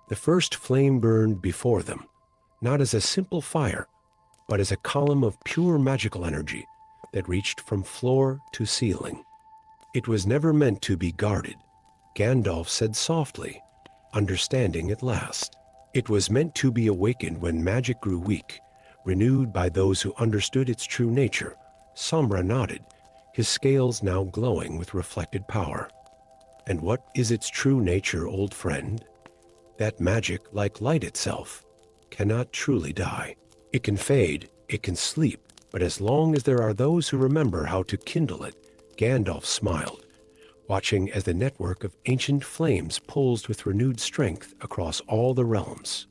The first flame burned before them, not as a simple fire, but as a column of pure magical energy, that reached from floor to ceiling. It was never meant to be guarded, Gandalf said softly, understanding at last. It was meant to be awakened when magic grew weak, renewed by those who understood its true nature. Sombra nodded, his scales now glowing with reflected power. And what is its true nature, old friend? That magic, like light itself, cannot truly die. It can fade, it can sleep, but as long as there are those who remember how to kindle it, Gandalf smiled, watching as the network of ancient flames pulsed with renewed strength across all the realms.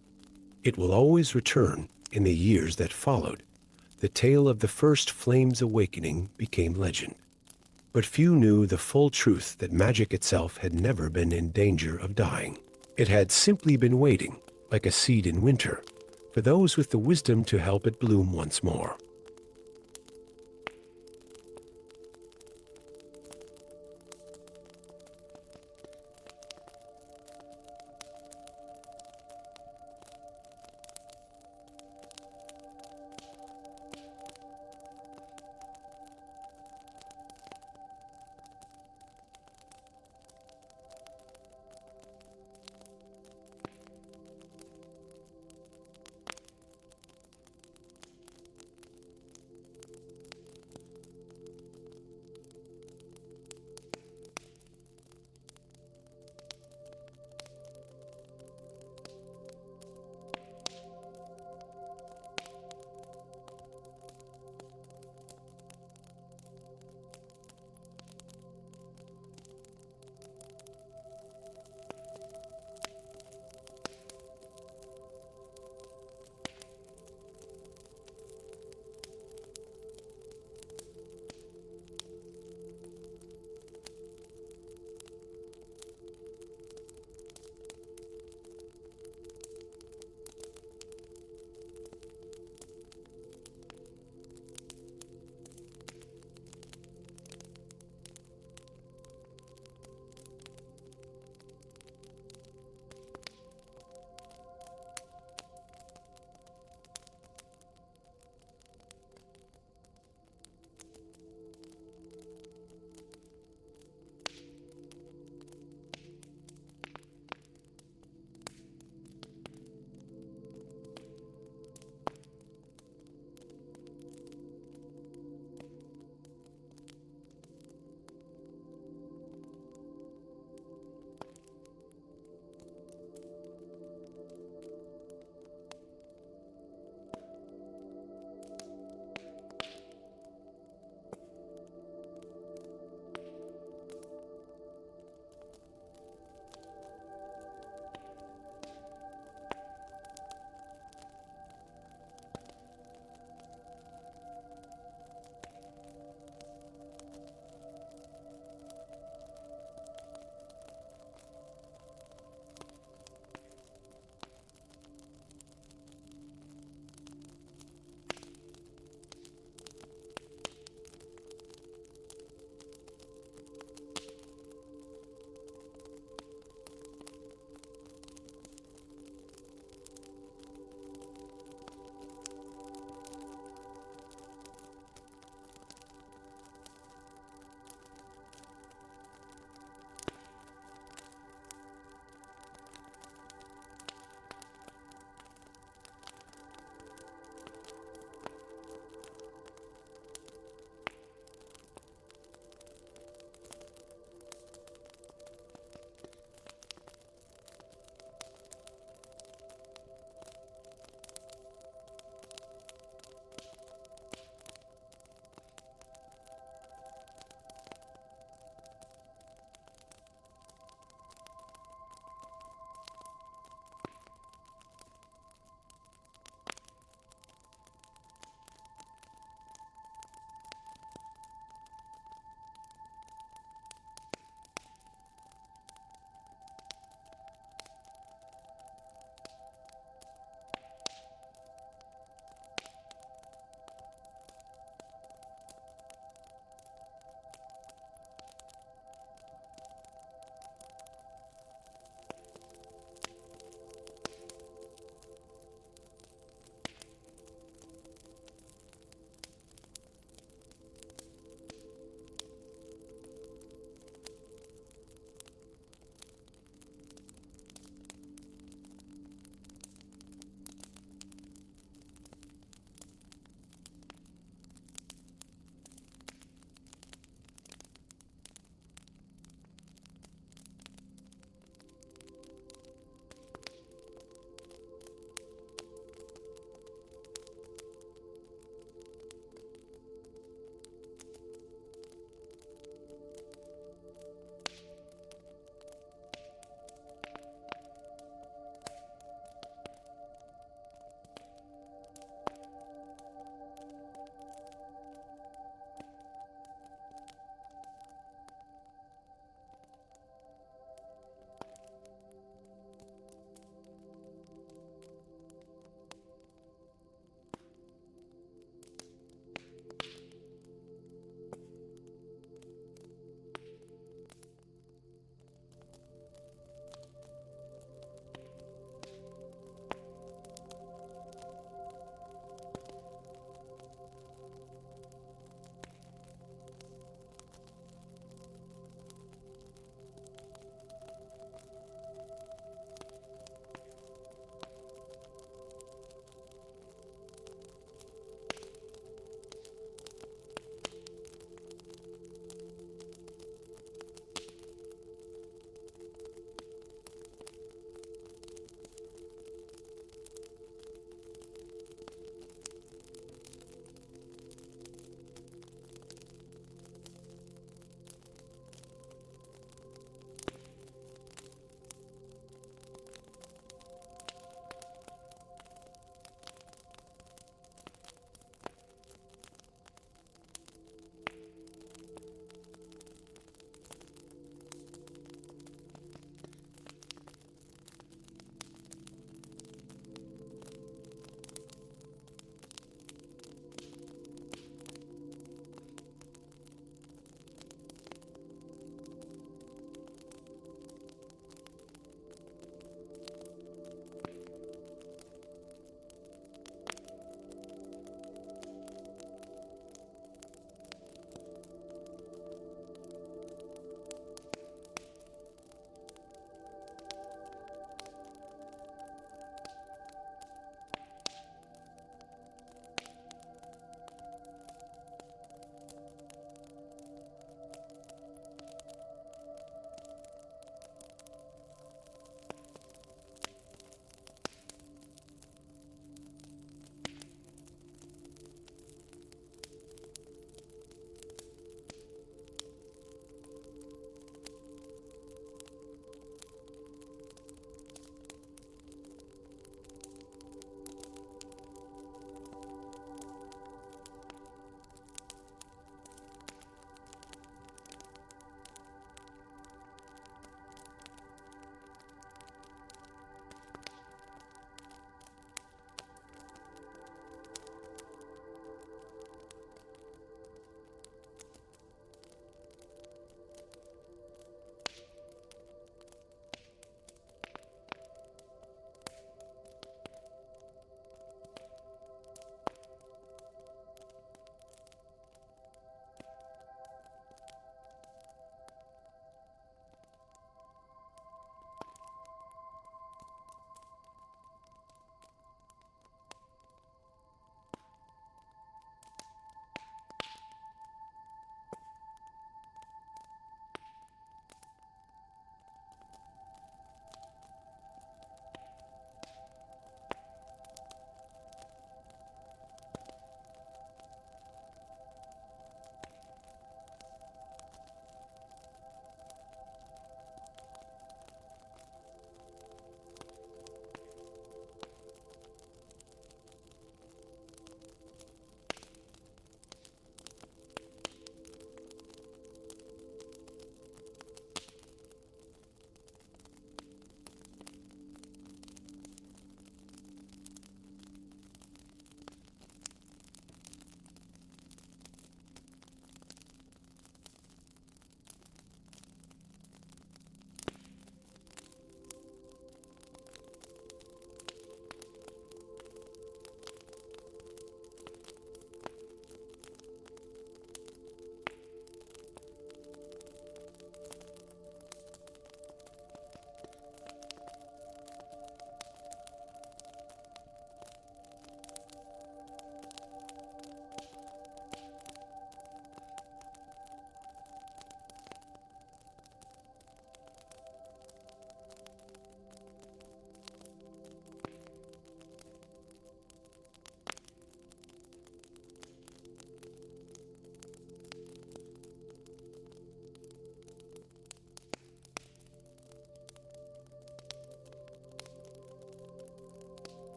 It will always return in the years that followed. The tale of the first flame's awakening became legend. But few knew the full truth that magic itself had never been in danger of dying. It had simply been waiting, like a seed in winter, for those with the wisdom to help it bloom once more.